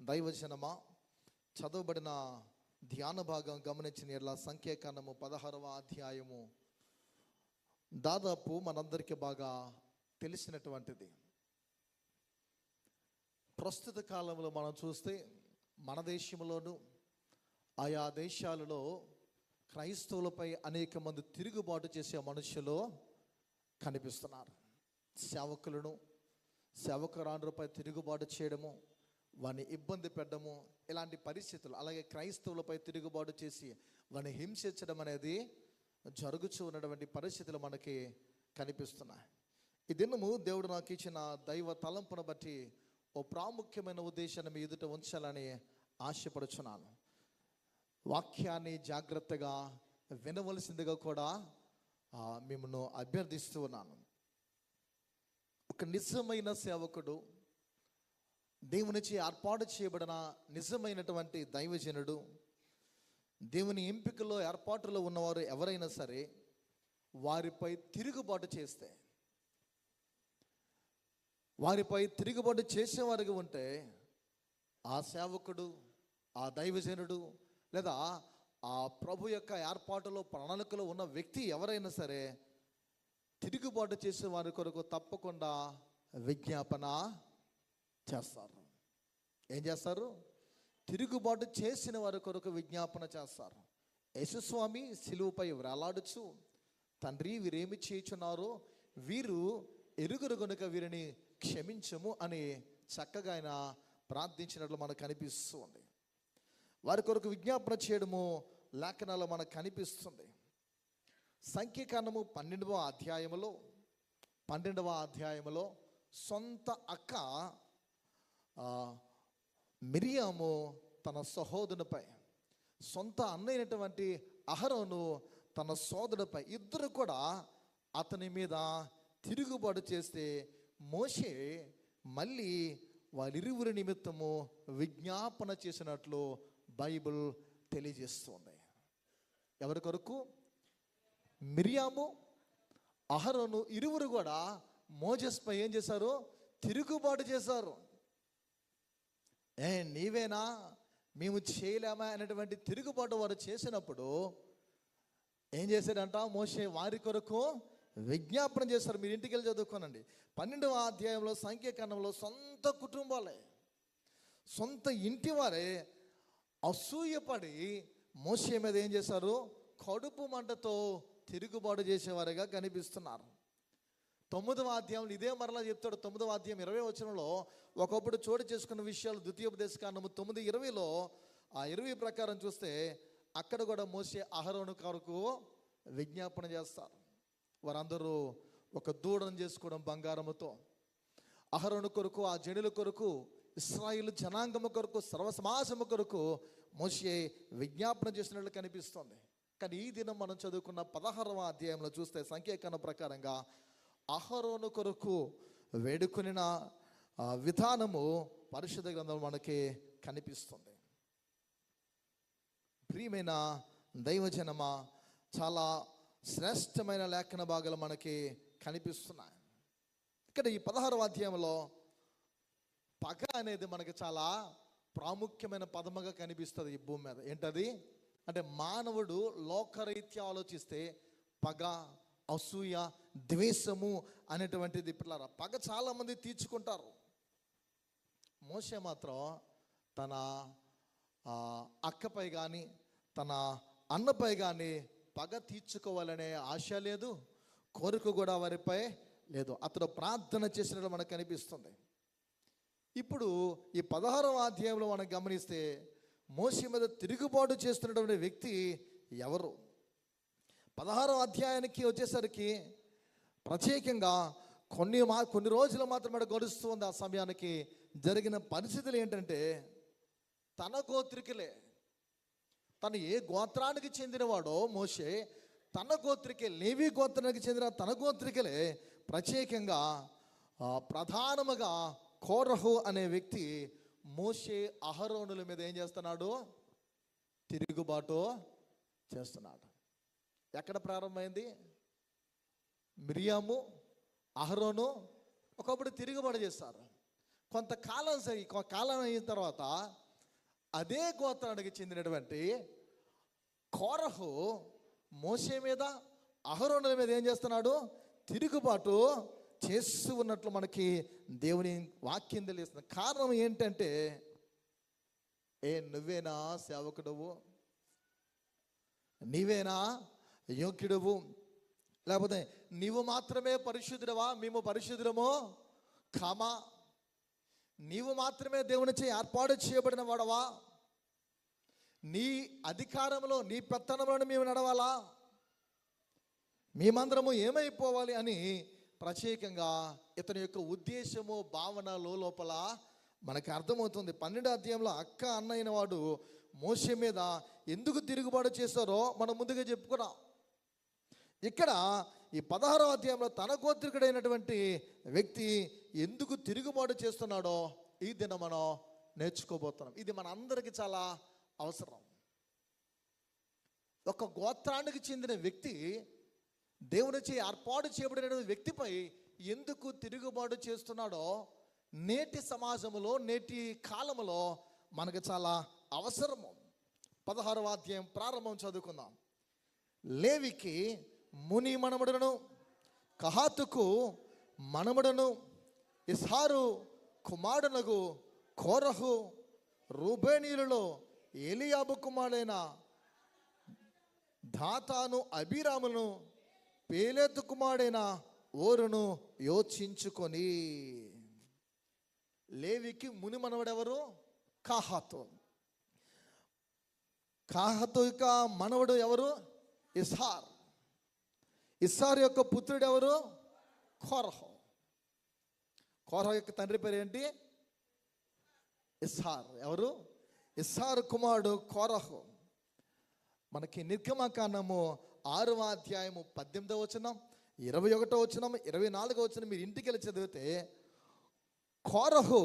దైవజనమా, చదవబడిన ధ్యాన భాగం గమనించిన ఎడల సంఖ్యాకాండము 16వ అధ్యాయము దాదాపు మనందరికీ బాగా తెలిసినటువంటిది. ప్రస్తుత కాలంలో మనం చూస్తే మన దేశంలోనూ ఆయా దేశాలలో క్రైస్తవులపై అనేక మంది తిరుగుబాటు చేసే మనుషులు కనిపిస్తున్నారు. సేవకురాండ్రుపై తిరుగుబాటు చేయడము, వారిని ఇబ్బంది పెట్టడము, ఇలాంటి పరిస్థితులు, అలాగే క్రైస్తవులపై తిరుగుబాటు చేసి వారిని హింసించడం అనేది జరుగుతూ ఉన్నటువంటి పరిస్థితులు మనకి కనిపిస్తున్నాయి. ఈ దినము దేవుడు నాకు ఇచ్చిన దైవ తలంపును బట్టి ఓ ప్రాముఖ్యమైన ఉద్దేశాన్ని మీ ఎదుట ఉంచాలని ఆశపడుచున్నాను. వాక్యాన్ని జాగ్రత్తగా వినవలసిందిగా కూడా మిమ్మల్ని అభ్యర్థిస్తూ ఉన్నాను. ఒక నిజమైన సేవకుడు, దేవునిచే ఏర్పాటు చేయబడిన నిజమైనటువంటి దైవజనుడు, దేవుని ఎంపికలో ఏర్పాటులో ఉన్నవారు ఎవరైనా సరే వారిపై తిరుగుబాటు చేస్తే, వారిపై తిరుగుబాటు చేసేవారుగా ఉంటే ఆ సేవకుడు, ఆ దైవజనుడు లేదా ఆ ప్రభు యొక్క ఏర్పాటులో ప్రణాళికలో ఉన్న వ్యక్తి ఎవరైనా సరే తిరుగుబాటు చేసే వారి కొరకు తప్పకుండా విజ్ఞాపన చేస్తారు. ఏం చేస్తారు? తిరుగుబాటు చేసిన వారి కొరకు విజ్ఞాపన చేస్తారు. యేసుస్వామి సిలువపై వేలాడుచు, తండ్రి వీరేమి చేయుచున్నారో వీరు ఎరుగురు గనుక వీరిని క్షమించము అని చక్కగా ఆయన ప్రార్థించినట్లు మనకు కనిపిస్తూ ఉంది. వారి కొరకు విజ్ఞాపన చేయడము లేఖనాల్లో మనకు కనిపిస్తుంది. సంఖ్యాకాండము 12వ అధ్యాయములో సొంత అక్క మిరియాము తన సహోదరునిపై, సొంత అన్నైనటువంటి అహరోను తన సోదరుడిపై, ఇద్దరు కూడా అతని మీద తిరుగుబాటు చేస్తే మోషే మళ్ళీ వారిరువురి నిమిత్తము విజ్ఞాపన చేసినట్లు బైబిల్ తెలియజేస్తుంది. ఎవరి కొరకు? మిరియాము, అహరోను ఇరువురు కూడా మోజెస్పై ఏం చేశారు? తిరుగుబాటు చేశారు. నీవేనా, మేము చేయలేమా అనేటువంటి తిరుగుబాటు వారు చేసినప్పుడు ఏం చేశాడంట? మోషే వారి కొరకు విజ్ఞాపన చేశారు. మీరు ఇంటికి వెళ్ళి చదువుకోనండి. 12వ అధ్యాయంలో సంఖ్యాకాండంలో సొంత కుటుంబాలే, సొంత ఇంటి వారే అసూయపడి మోషే మీద ఏం చేశారు? కడుపు మంటతో తిరుగుబాటు చేసేవారుగా కనిపిస్తున్నారు. 9వ అధ్యాయంలో ఇదే మరలా చెప్తాడు. 9వ అధ్యాయం 20వ వచనంలో ఒకప్పుడు చోటు చేసుకున్న విషయాలు ద్వితీయోపదేశకాండము 9:20లో ఆ 20 ప్రకారం చూస్తే అక్కడ కూడా మోషే అహరోను కొరకు విజ్ఞాపన చేస్తారు. వారందరూ ఒక దూడను చేసుకోవడం బంగారముతో, అహరోను కొరకు, ఆ జనుల కొరకు, ఇశ్రాయేలు జనాంగము కొరకు, సర్వసమాజము కొరకు మోషే విజ్ఞాపన చేసినట్లు కనిపిస్తుంది. కానీ ఈ దినం మనం చదువుకున్న 16వ అధ్యాయంలో చూస్తే సంఖ్యాకాండం ప్రకారంగా అహరోను కొరకు వేడుకొనిన విధానము పరిశుద్ధ గ్రంథం మనకి కనిపిస్తుంది. ప్రియమైన దైవజనమా, చాలా శ్రేష్టమైన లేఖన భాగాలు మనకి కనిపిస్తున్నాయి. ఇక్కడ ఈ 16వ అధ్యాయంలో పగ అనేది మనకి చాలా ప్రాముఖ్యమైన పదముగా కనిపిస్తుంది ఈ భూమి మీద. ఏంటది అంటే, మానవుడు లోకరీత్యా ఆలోచిస్తే పగ, అసూయ, ద్వేషము అనేటువంటిది పిల్లరా పగ చాలామంది తీర్చుకుంటారు. మోషే మాత్రం తన అక్కపై కానీ తన అన్నపై కానీ పగ తీర్చుకోవాలనే ఆశ లేదు, కోరిక కూడా వారిపై లేదు. అతడు ప్రార్థన చేసినట్లు మనకు కనిపిస్తుంది. ఇప్పుడు ఈ 16వ అధ్యాయంలో మనం గమనిస్తే మోషే మీద తిరుగుబాటు చేస్తున్నటువంటి వ్యక్తి ఎవరు? 16వ అధ్యాయానికి వచ్చేసరికి ప్రత్యేకంగా కొన్ని రోజులు మాత్రమే గడుస్తూ ఉంది. ఆ సమయానికి జరిగిన పరిస్థితులు ఏంటంటే, తన గోత్రికులే, తను ఏ గోత్రానికి చెందినవాడో మోషే, తన గోత్రికే, లేవి గోత్రానికి చెందిన తన గోత్రికలే ప్రత్యేకంగా ప్రధానముగా కోరహు అనే వ్యక్తి మోషే అహరోనుల మీద ఏం చేస్తున్నాడు? తిరుగుబాటు చేస్తున్నాడు. ఎక్కడ ప్రారంభమైంది? మిరియాము, అహరోను ఒకప్పుడు తిరుగుబాటు చేస్తారు. కాలం అయిన తర్వాత అదే గోత్రానికి చెందినటువంటి కోరహు మోషే మీద, అహరోనుల మీద ఏం చేస్తున్నాడు? తిరుగుబాటు చేస్తూ ఉన్నట్లు మనకి దేవుని వాక్యం తెలియస్తుంది. కారణం ఏంటంటే, నువ్వేనా సేవకుడవు? నీవేనా యోగ్యుడవు? లేకపోతే నీవు మాత్రమే పరిశుద్ధుడవా? మేము పరిశుద్ధుడమో కామా? నీవు మాత్రమే దేవునిచే ఏర్పాటు చేయబడిన వాడవా? నీ అధికారంలో, నీ పెత్తనంలోనే మేము నడవాలా? మేమందరము ఏమైపోవాలి అని ప్రత్యేకంగా ఇతని యొక్క ఉద్దేశము, భావన లోపల మనకు అర్థమవుతుంది. 12వ అధ్యాయంలో అక్క అన్నైన వాడు మోషే మీద ఎందుకు తిరుగుబాటు చేశారో మనం ముందుగా చెప్పుకున్నాం. ఇక్కడ ఈ 16వ అధ్యాయంలో తన గోత్రికుడైనటువంటి వ్యక్తి ఎందుకు తిరుగుబాటు చేస్తున్నాడో ఈ దినం మనం నేర్చుకోబోతున్నాం. ఇది మన అందరికీ చాలా అవసరం. ఒక గోత్రానికి చెందిన వ్యక్తి, దేవునిచే ఏర్పాటు చేయబడిన వ్యక్తిపై ఎందుకు తిరుగుబాటు చేస్తున్నాడో నేటి సమాజంలో, నేటి కాలంలో మనకు చాలా అవసరము. 16వ అధ్యాయం ప్రారంభం చదువుకుందాం. లేవికి ముని మనమడును, కహాతుకు మనమడును, ఇస్హారు కుమారునగు కోరహు, రూబేనీయులలో ఏలియాబు కుమారుడైన దాతాను, అబీరామును, పేలెతు కుమారుడైన ఓరును యోచించుకొని. లేవికి ముని మనవడెవరు? కాహాతు. కాహాతు యొక్క మనవడు ఎవరు? ఇస్హార్. ఇస్హార్ యొక్క పుత్రుడు ఎవరు? కోరహు. కోరహు యొక్క తండ్రి పేరు ఏంటి? ఇస్హార్. ఎవరు? ఇస్హార్ కుమారుడు కోరహు. మనకి నిర్గమకాండము 6వ అధ్యాయము 18వ వచనం, 21వ వచనం, 24వ వచనం మీరు ఇంటికి వెళ్ళి చదివితే కోరహు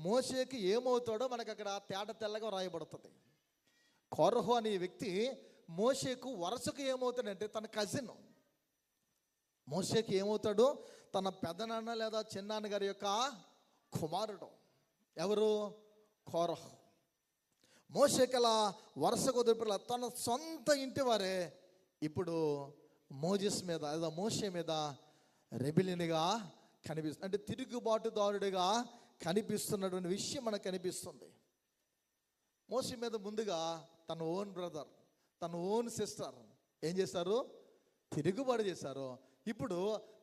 మోషేకి ఏమవుతాడో మనకు అక్కడ తేట తెల్లగా రాయబడుతుంది. కోరహు అనే వ్యక్తి మోషేకు వరుసకు ఏమవుతాడంటే తన కజిన్. మోషేకి ఏమవుతాడు? తన పెద్దనాన్న లేదా చిన్నాన్న గారి యొక్క కుమారుడు. ఎవరు? కోరహు. మోషేకి అలా వరుసకు వదిలిపిల్ల తన సొంత ఇంటి వారే ఇప్పుడు మోజెస్ మీద లేదా మోషే మీద రెబిలినిగా కనిపిస్తుంది. అంటే తిరుగుబాటుదారుడిగా కనిపిస్తున్నటువంటి విషయం మనకు కనిపిస్తుంది. మోషే మీద ముందుగా తన ఓన్ బ్రదర్, తన ఓన్ సిస్టర్ ఏం చేశారు? తిరుగుబాటు చేశారు. ఇప్పుడు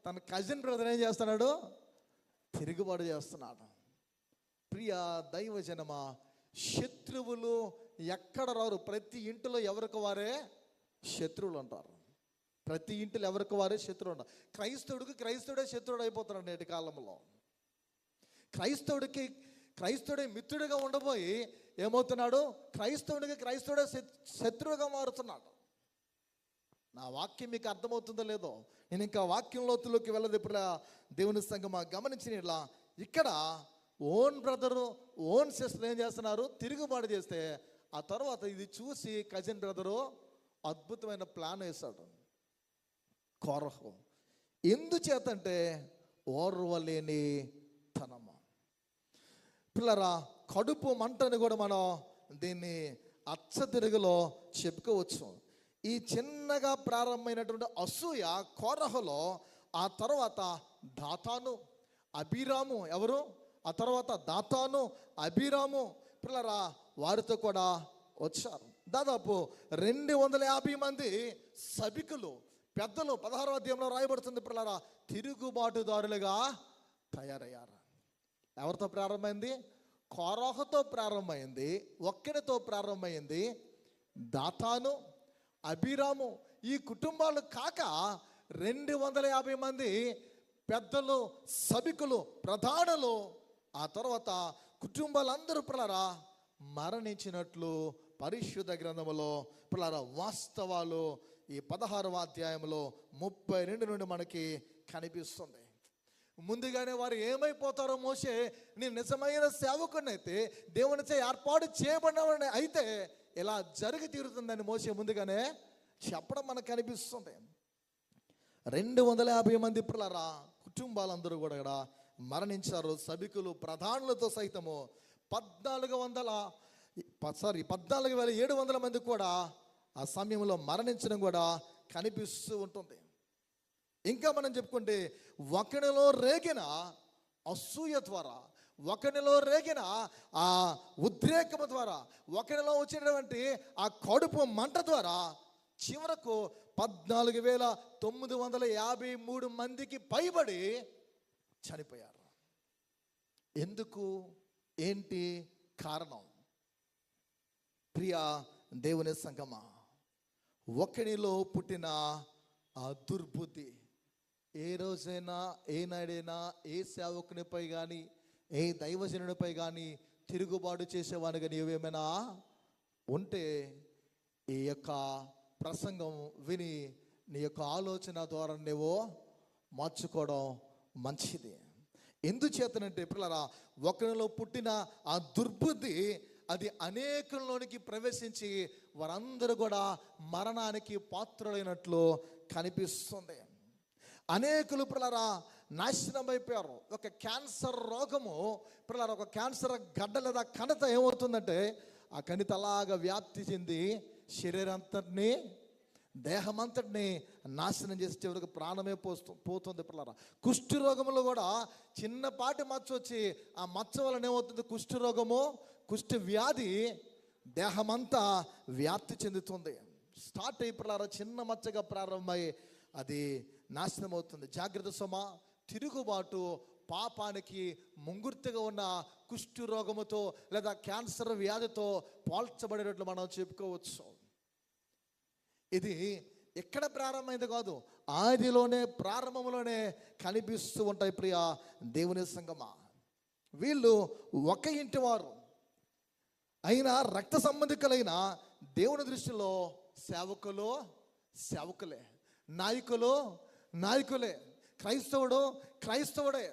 తన కజిన్ బ్రదర్ ఏం చేస్తున్నాడు? తిరుగుబాటు చేస్తున్నాడు. ప్రియ దైవజనమా, శత్రువులు ఎక్కడ రారు. ప్రతి ఇంటిలో ఎవరికి వారే శత్రువులు ఉంటారు. ప్రతి ఇంటిలో ఎవరికి వారే శత్రువులు ఉంటారు. క్రైస్తవుడే శత్రువుడు అయిపోతున్నాడు నేటి కాలంలో. క్రైస్తవుడే మిత్రుడిగా ఉండబోయి ఏమవుతున్నాడు? క్రైస్తవుడే శత్రువుగా మారుతున్నాడు. నా వాక్యం మీకు అర్థమవుతుందో లేదో, నేను ఇంకా వాక్యం లోతులోకి వెళ్ళదు. ఇప్పుడు దేవుని సంగమా గమనించిన ఇలా ఇక్కడ ఓన్ బ్రదరు, ఓన్ సిస్టర్ ఏం చేస్తున్నారు? తిరుగుబాటు చేస్తే ఆ తర్వాత ఇది చూసి కజిన్ బ్రదరు అద్భుతమైన ప్లాన్ వేశాడు. కోరహు ఎందుచేతంటే ఓర్వలేని తనము. పిల్లరా, కడుపు మంటని కూడా మనం దీన్ని అచ్చ తెలుగులో చెప్పుకోవచ్చు. ఈ చిన్నగా ప్రారంభమైనటువంటి అసూయ కోరహులో ఆ తర్వాత దాతాను, అబీరాము ఎవరు? ఆ తర్వాత దాతాను, అబీరాము పిల్లరా వారితో కూడా వచ్చారు. దాదాపు 250 మంది సభికులు, పెద్దలు 16వ అధ్యాయంలో రాయబడుతుంది పిల్లరా, తిరుగుబాటుదారులుగా తయారయ్యారు. ఎవరితో ప్రారంభమైంది? కోరహుతో ప్రారంభమైంది. ఒక్కరితో ప్రారంభమైంది. దాతాను, అబీరాము ఈ కుటుంబాలు కాక 250 మంది పెద్దలు, సభికులు, ప్రధానులు, ఆ తర్వాత కుటుంబాలందరూ పిల్లరా మరణించినట్లు పరిశుద్ధ గ్రంథములో పిల్లరా వాస్తవాలు ఈ 16వ అధ్యాయంలో 32 నుండి మనకి కనిపిస్తుంది. ముందుగానే వారు ఏమైపోతారో, మోషే నేను నిజమైన సేవకునైతే, దేవునిచే ఏర్పాటు చేయబడిన అయితే ఇలా జరిగి తీరుతుందని మోషే ముందుగానే చెప్పడం మనకు కనిపిస్తుంది. 250 మంది పిల్లరా కుటుంబాలందరూ కూడా మరణించారు. సభికులు ప్రధానులతో సైతము 14,700 మంది కూడా ఆ సమయంలో మరణించడం కూడా కనిపిస్తూ ఉంటుంది. ఇంకా మనం చెప్పుకుంటే ఒకనిలో రేగిన అసూయ ద్వారా, ఒకనిలో రేగిన ఆ ఉద్రేకము ద్వారా, ఒకనిలో వచ్చినటువంటి ఆ కడుపు మంట ద్వారా చివరకు 14,953 మందికి పైబడి చనిపోయారు. ఎందుకు? ఏంటి కారణం? ప్రియా దేవుని సంగమా, ఒకనిలో పుట్టిన ఆ దుర్బుద్ధి ఏ రోజైనా, ఏనాడైనా ఏ సేవకునిపై కానీ, ఏ దైవజనునిపై కానీ తిరుగుబాటు చేసేవానిగా నీవేమైనా ఉంటే ఈ యొక్క ప్రసంగం విని నీ యొక్క ఆలోచన ద్వారా నువ్వు మార్చుకోవడం మంచిది. ఎందుచేతనంటే పిల్లరా, ఒకరిలో పుట్టిన ఆ దుర్బుద్ధి అది అనేకుల్లోనికి ప్రవేశించి వారందరూ కూడా మరణానికి పాత్రులైనట్లు కనిపిస్తుంది. అనేకులు పిల్లరా నాశనం అయిపోయారు. ఒక క్యాన్సర్ రోగము పిల్లరా, ఒక క్యాన్సర్ గడ్డ లేదా కణిత ఏమవుతుందంటే ఆ కణిత అలాగా వ్యాప్తి చెంది శరీరంతటిని, దేహమంతటిని నాశనం చేసి చివరికి ప్రాణమే పోతుంది పిల్లరా. కుష్ఠు రోగములో కూడా చిన్నపాటి మచ్చ వచ్చి ఆ మచ్చ వలన ఏమవుతుంది? కుష్ఠు రోగము, కుష్ఠ వ్యాధి దేహమంతా వ్యాప్తి చెందుతుంది. స్టార్ట్ అయి పిల్లరా చిన్న మచ్చగా ప్రారంభమై అది నాశనం అవుతుంది. జాగ్రత్త సుమా, తిరుగుబాటు పాపానికి ముంగుర్తిగా ఉన్న కుష్ఠు రోగముతో లేదా క్యాన్సర్ వ్యాధితో పోల్చబడేటట్లు మనం చెప్పుకోవచ్చు. ఇది ఎక్కడ ప్రారంభమైంది కాదు, ఆదిలోనే, ప్రారంభంలోనే కనిపిస్తూ ఉంటాయి. ప్రియా దేవుని సంగమా, వీళ్ళు ఒక ఇంటి వారు అయినా రక్త సంబంధికులైన దేవుని దృష్టిలో సేవకులే, నాయకులే, క్రైస్తవుడే.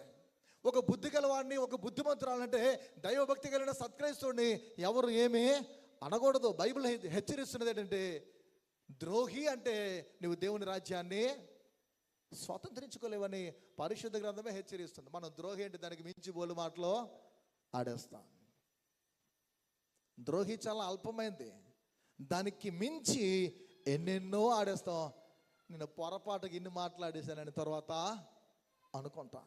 ఒక బుద్ధి గలవాడిని, ఒక బుద్ధిమంతురాలంటే దైవభక్తి కలిగిన సత్క్రైస్తవుడిని ఎవరు ఏమీ అనకూడదు. బైబిల్ హెచ్చరిస్తున్నది ఏంటంటే, ద్రోహి అంటే నువ్వు దేవుని రాజ్యాన్ని స్వతంత్రించుకోలేవని పరిశుద్ధ గ్రంథమే హెచ్చరిస్తుంది. మనం ద్రోహి అంటే దానికి మించి బోలు మాటలో ఆడేస్తాం. ద్రోహి చాలా అల్పమైంది, దానికి మించి ఎన్నెన్నో ఆడేస్తాం. నేను పొరపాటుగా ఇన్ని మాట్లాడేశానని తర్వాత అనుకుంటా.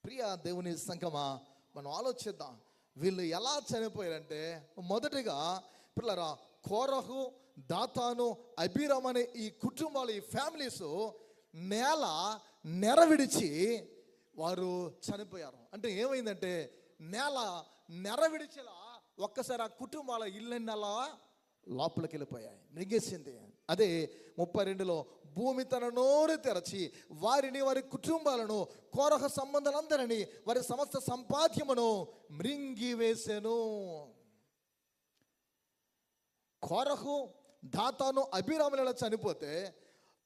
ప్రియ దేవుని సంగమా, మనం ఆలోచిద్దాం వీళ్ళు ఎలా చనిపోయారంటే, మొదటిగా పిల్లరా కోరహు, దాతాను, అబీరాము అనే ఈ కుటుంబాలు, ఈ ఫ్యామిలీస్ నెర విడిచి వారు చనిపోయారు. అంటే ఏమైందంటే నెర విడిచేలా ఒక్కసారి ఆ కుటుంబాల ఇళ్ళని అలా లోపలికి వెళ్ళిపోయాయి, మింగేసింది. అదే 32లో భూమి తన నోరు తెరచి వారిని, వారి కుటుంబాలను, కోరహ సంబంధాలందరినీ, వారి సమస్త సంపాద్యమును మృంగివేసెను. కోరహు, దాతాను, అబీరాములు చనిపోతే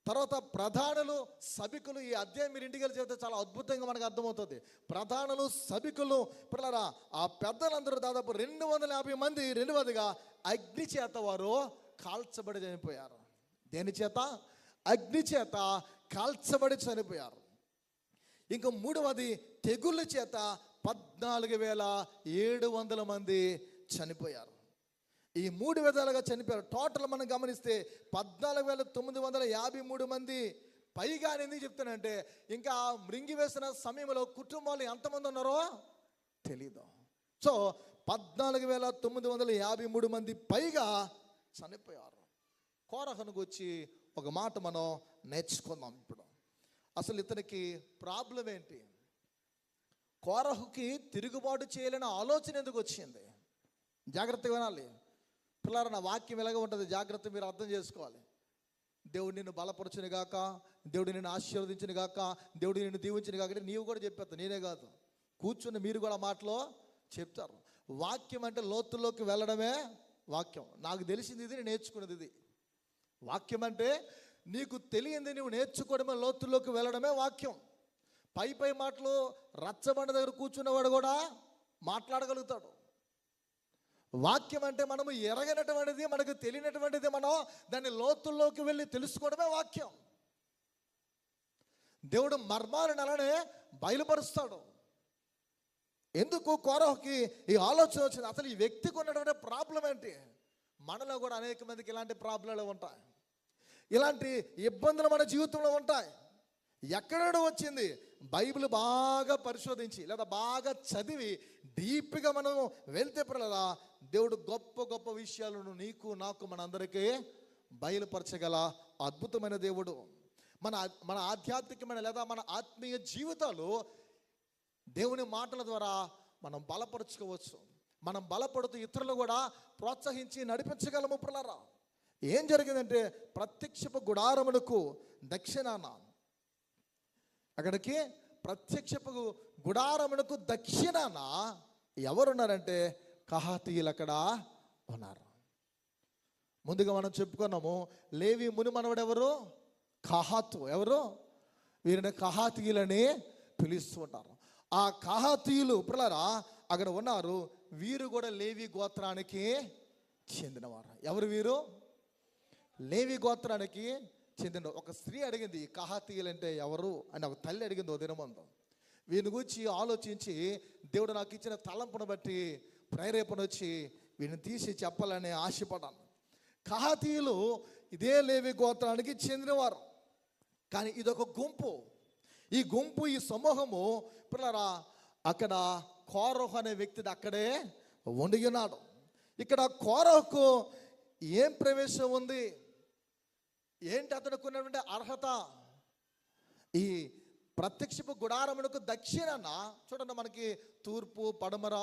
తర్వాత ప్రధానులు, సభికులు, ఈ అధ్యాయం మీరు ఇంటికి వెళ్ళి చెబితే చాలా అద్భుతంగా మనకు అర్థమవుతుంది. ప్రధానులు, సభికులు పిల్లరా ఆ పెద్దలందరూ దాదాపు 250 మంది రెండవదిగా అగ్ని చేత వారు కాల్చబడి చనిపోయారు. దేని చేత? అగ్ని చేత కాల్చబడి చనిపోయారు. ఇంకా మూడవది తెగుళ్ళ చేత 14,700 మంది చనిపోయారు. ఈ 3 విధాలుగా చనిపోయారు. టోటల్ మనం గమనిస్తే 14,953 మంది పైగా. ఎందుకు చెప్తానంటే, ఇంకా మృంగివేసిన సమయంలో కుటుంబాలు ఎంతమంది ఉన్నారో తెలీదు. సో 14,953 మంది పైగా చనిపోయారు. కోరహుకు వచ్చి ఒక మాట మనం నేర్చుకుందాం. ఇప్పుడు అసలు ఇతనికి ప్రాబ్లం ఏంటి? కోరహుకి తిరుగుబాటు చేయలేని ఆలోచన ఎందుకు వచ్చింది? జాగ్రత్తగా వినాలి పిల్లలు. నా వాక్యం ఎలాగ ఉంటుంది, జాగ్రత్త మీరు అర్థం చేసుకోవాలి. దేవుడు నిన్ను బలపరచుని గాక, దేవుడు నిన్ను ఆశీర్వదించుని గాక, దేవుడు నిన్ను దీవించుని గాక. నీవు కూడా చెప్పేస్తా, నేనే కాదు, కూర్చుని మీరు కూడా మాటలో చెప్తారు. వాక్యం అంటే లోతుల్లోకి వెళ్ళడమే వాక్యం. నాకు తెలిసింది ఇది, నేను నేర్చుకున్నది ఇది. వాక్యం అంటే నీకు తెలియంది నువ్వు నేర్చుకోవడమే, లోతుల్లోకి వెళ్ళడమే వాక్యం. పై మాటలు రచ్చబండ దగ్గర కూర్చున్నవాడు కూడా మాట్లాడగలుగుతాడు. వాక్యం అంటే మనము ఎరగనటువంటిది, మనకు తెలియనటువంటిది, మనం దాన్ని లోతుల్లోకి వెళ్ళి తెలుసుకోవడమే వాక్యం. దేవుడు మర్మాలను అలానే బయలుపరుస్తాడు. ఎందుకు కోరహుకి ఈ ఆలోచన వచ్చింది? అసలు ఈ వ్యక్తికి ఉన్నటువంటి ప్రాబ్లం ఏంటి? మనలో కూడా అనేక మందికి ఇలాంటి ప్రాబ్లాలు ఉంటాయి, ఇలాంటి ఇబ్బందులు మన జీవితంలో ఉంటాయి. ఎక్కడో వచ్చింది? బైబిల్ బాగా పరిశోధించి లేదా బాగా చదివి డీప్గా మనం వెళ్తే పిల్లలా దేవుడు గొప్ప గొప్ప విషయాలను నీకు నాకు మనందరికీ బయలుపరచగల అద్భుతమైన దేవుడు. మన ఆధ్యాత్మికమైన లేదా మన ఆత్మీయ జీవితాలు దేవుని మాటల ద్వారా మనం బలపరుచుకోవచ్చు. మనం బలపడుతూ ఇతరులు కూడా ప్రోత్సహించి నడిపించగలము. పిల్లరా, ఏం జరిగిందంటే ప్రత్యక్షపు గుడారమునకు దక్షిణాన, అక్కడికి ప్రత్యక్షపు గుడారమునకు దక్షిణాన ఎవరున్నారంటే కహాతీయులు అక్కడ ఉన్నారు. ముందుగా మనం చెప్పుకున్నాము, లేవి ముని మనవడు ఎవరు? కహాతు. ఎవరు? వీరిని కహాతీయులని పిలుస్తూ ఉంటారు. ఆ కహాతీయులు పిల్లరా అక్కడ ఉన్నారు. వీరు కూడా లేవి గోత్రానికి చెందినవారు. ఎవరు వీరు? లేవి గోత్రానికి చెందిన ఒక స్త్రీ అడిగింది, కహాతీయులు అంటే ఎవరు అని ఒక తల్లి అడిగింది ఓ దినమంతం. వీని గురించి ఆలోచించి దేవుడు నాకు ఇచ్చిన తలంపును బట్టి ప్రేరేపణ వచ్చి వీడిని తీసి చెప్పాలని ఆశపడ్డాను. కహాతీయులు ఇదే లేవి గోత్రానికి చెందినవారు. కానీ ఇదొక గుంపు. ఈ గుంపు, ఈ సమూహము పిల్లరా అక్కడ కోరహు అనే వ్యక్తిది అక్కడే ఉండినాడు. ఇక్కడ కోరహుకు ఏం ప్రవేశం ఉంది? ఏంటి అతనికి ఉన్నటువంటి అర్హత? ఈ ప్రత్యక్షపు గుడారమునకు దక్షిణాన చూడండి, మనకి తూర్పు, పడమర,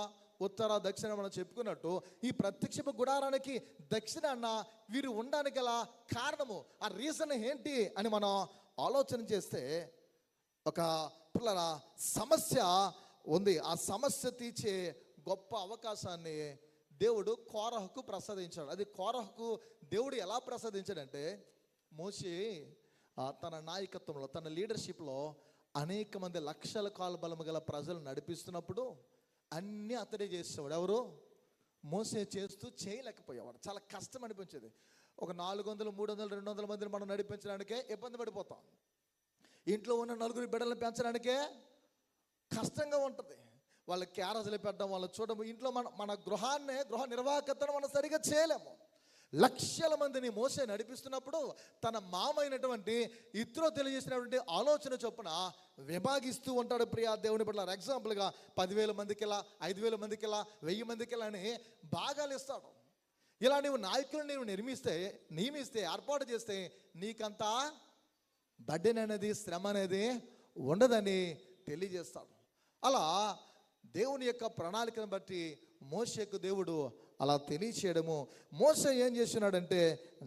ఉత్తర, దక్షిణ మనం చెప్పుకున్నట్టు ఈ ప్రత్యక్షపు గుడారానికి దక్షిణాన వీరు ఉండడానికి గల కారణము, ఆ రీజన్ ఏంటి అని మనం ఆలోచన చేస్తే ఒక పిల్లల సమస్య ఉంది. ఆ సమస్య తీర్చే గొప్ప అవకాశాన్ని దేవుడు కోరహుకు ప్రసాదించాడు. అది కోరహుకు దేవుడు ఎలా ప్రసాదించాడంటే, మోషే తన నాయకత్వంలో, తన లీడర్షిప్లో అనేక మంది లక్షల కాల్బలము గల ప్రజలు నడిపిస్తున్నప్పుడు అన్నీ అతడే చేసేవాడు. ఎవరు? మోసే చేస్తూ చేయలేకపోయేవాడు. చాలా కష్టం అనిపించేది. ఒక 400, 300, 200 మందిని మనం నడిపించడానికే ఇబ్బంది పడిపోతాం. ఇంట్లో ఉన్న 9 బిడ్డలను పెంచడానికే కష్టంగా ఉంటుంది. వాళ్ళకి క్యారేజీలు పెట్టడం, వాళ్ళు చూడడం, ఇంట్లో మన గృహ నిర్వాహకతను మనం సరిగా చేయలేము. లక్షల మందిని మోసే నడిపిస్తున్నప్పుడు తన మామైనటువంటి ఇత్రో తెలియజేసినటువంటి ఆలోచన చొప్పున విభాగిస్తూ ఉంటాడు. ప్రియా దేవుని బిడ్డలారా, ఎగ్జాంపుల్గా 10,000 మందికిలా, 5,000 మందికిలా, 1000 మందికిలా అని భాగాలు ఇస్తాడు. ఇలా నీవు నాయకులను నియమిస్తే ఏర్పాటు చేస్తే నీకంతా బడ్డెన్ అనేది, శ్రమ అనేది ఉండదని తెలియజేస్తాడు. అలా దేవుని యొక్క ప్రణాళికను బట్టి మోషేకు దేవుడు అలా తెలియచేయడము. మోషే ఏం చేస్తున్నాడంటే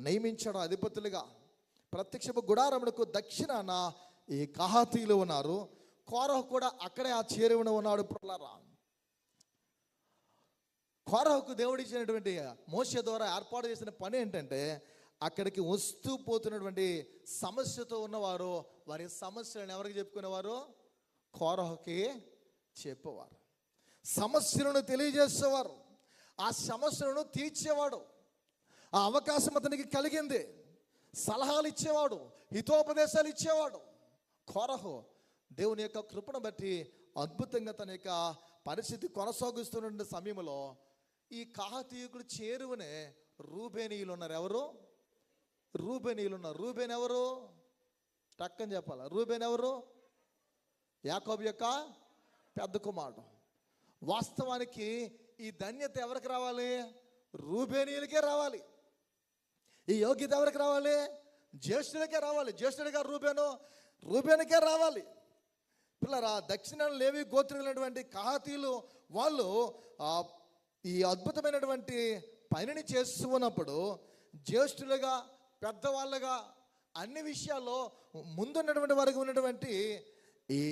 నియమించడం అధిపతులుగా. ప్రత్యక్షపు గుడారమునకు దక్షిణాన ఈ కహాతీయులు ఉన్నారు. కోరహు కూడా అక్కడే ఆ చేరువన ఉన్నాడు. కోరహుకు దేవుడు ఇచ్చినటువంటి మోషే ద్వారా ఏర్పాటు చేసిన పని ఏంటంటే, అక్కడికి వస్తూ పోతున్నటువంటి సమస్యతో ఉన్నవారు వారి సమస్యలను ఎవరికి చెప్పుకునేవారు? కోరహుకి చెప్పేవారు. సమస్యలను తెలియజేసేవారు. ఆ సమస్యలను తీర్చేవాడు. ఆ అవకాశం అతనికి కలిగింది. సలహాలు ఇచ్చేవాడు, హితోపదేశాలు ఇచ్చేవాడు. కోరహు దేవుని యొక్క కృపను బట్టి అద్భుతంగా తన యొక్క పరిస్థితి కొనసాగిస్తున్న సమయంలో ఈ కహాతీయుడు చేరువనే రూబేనీయులు ఉన్నారు. ఎవరు? రూబేనీయులు ఉన్నారు. రూబేన్ ఎవరు? టక్కని చెప్పాలి. రూబేన్ ఎవరు? యాకోబు యొక్క పెద్ద కుమారుడు. వాస్తవానికి ఈ ధన్యత ఎవరికి రావాలి? రూబేనీయులకే రావాలి. ఈ యోగ్యత ఎవరికి రావాలి? జ్యేష్ఠులకే రావాలి. జ్యేష్ఠుడిగా రూబేనుకే రావాలి. పిల్లరా, దక్షిణ లేవి గోత్రులైనటువంటి కహాతీయులు వాళ్ళు ఈ అద్భుతమైనటువంటి పనిని చేస్తూ ఉన్నప్పుడు జ్యేష్ఠులుగా, పెద్దవాళ్ళుగా అన్ని విషయాల్లో ముందున్నటువంటి వారికి ఉన్నటువంటి ఈ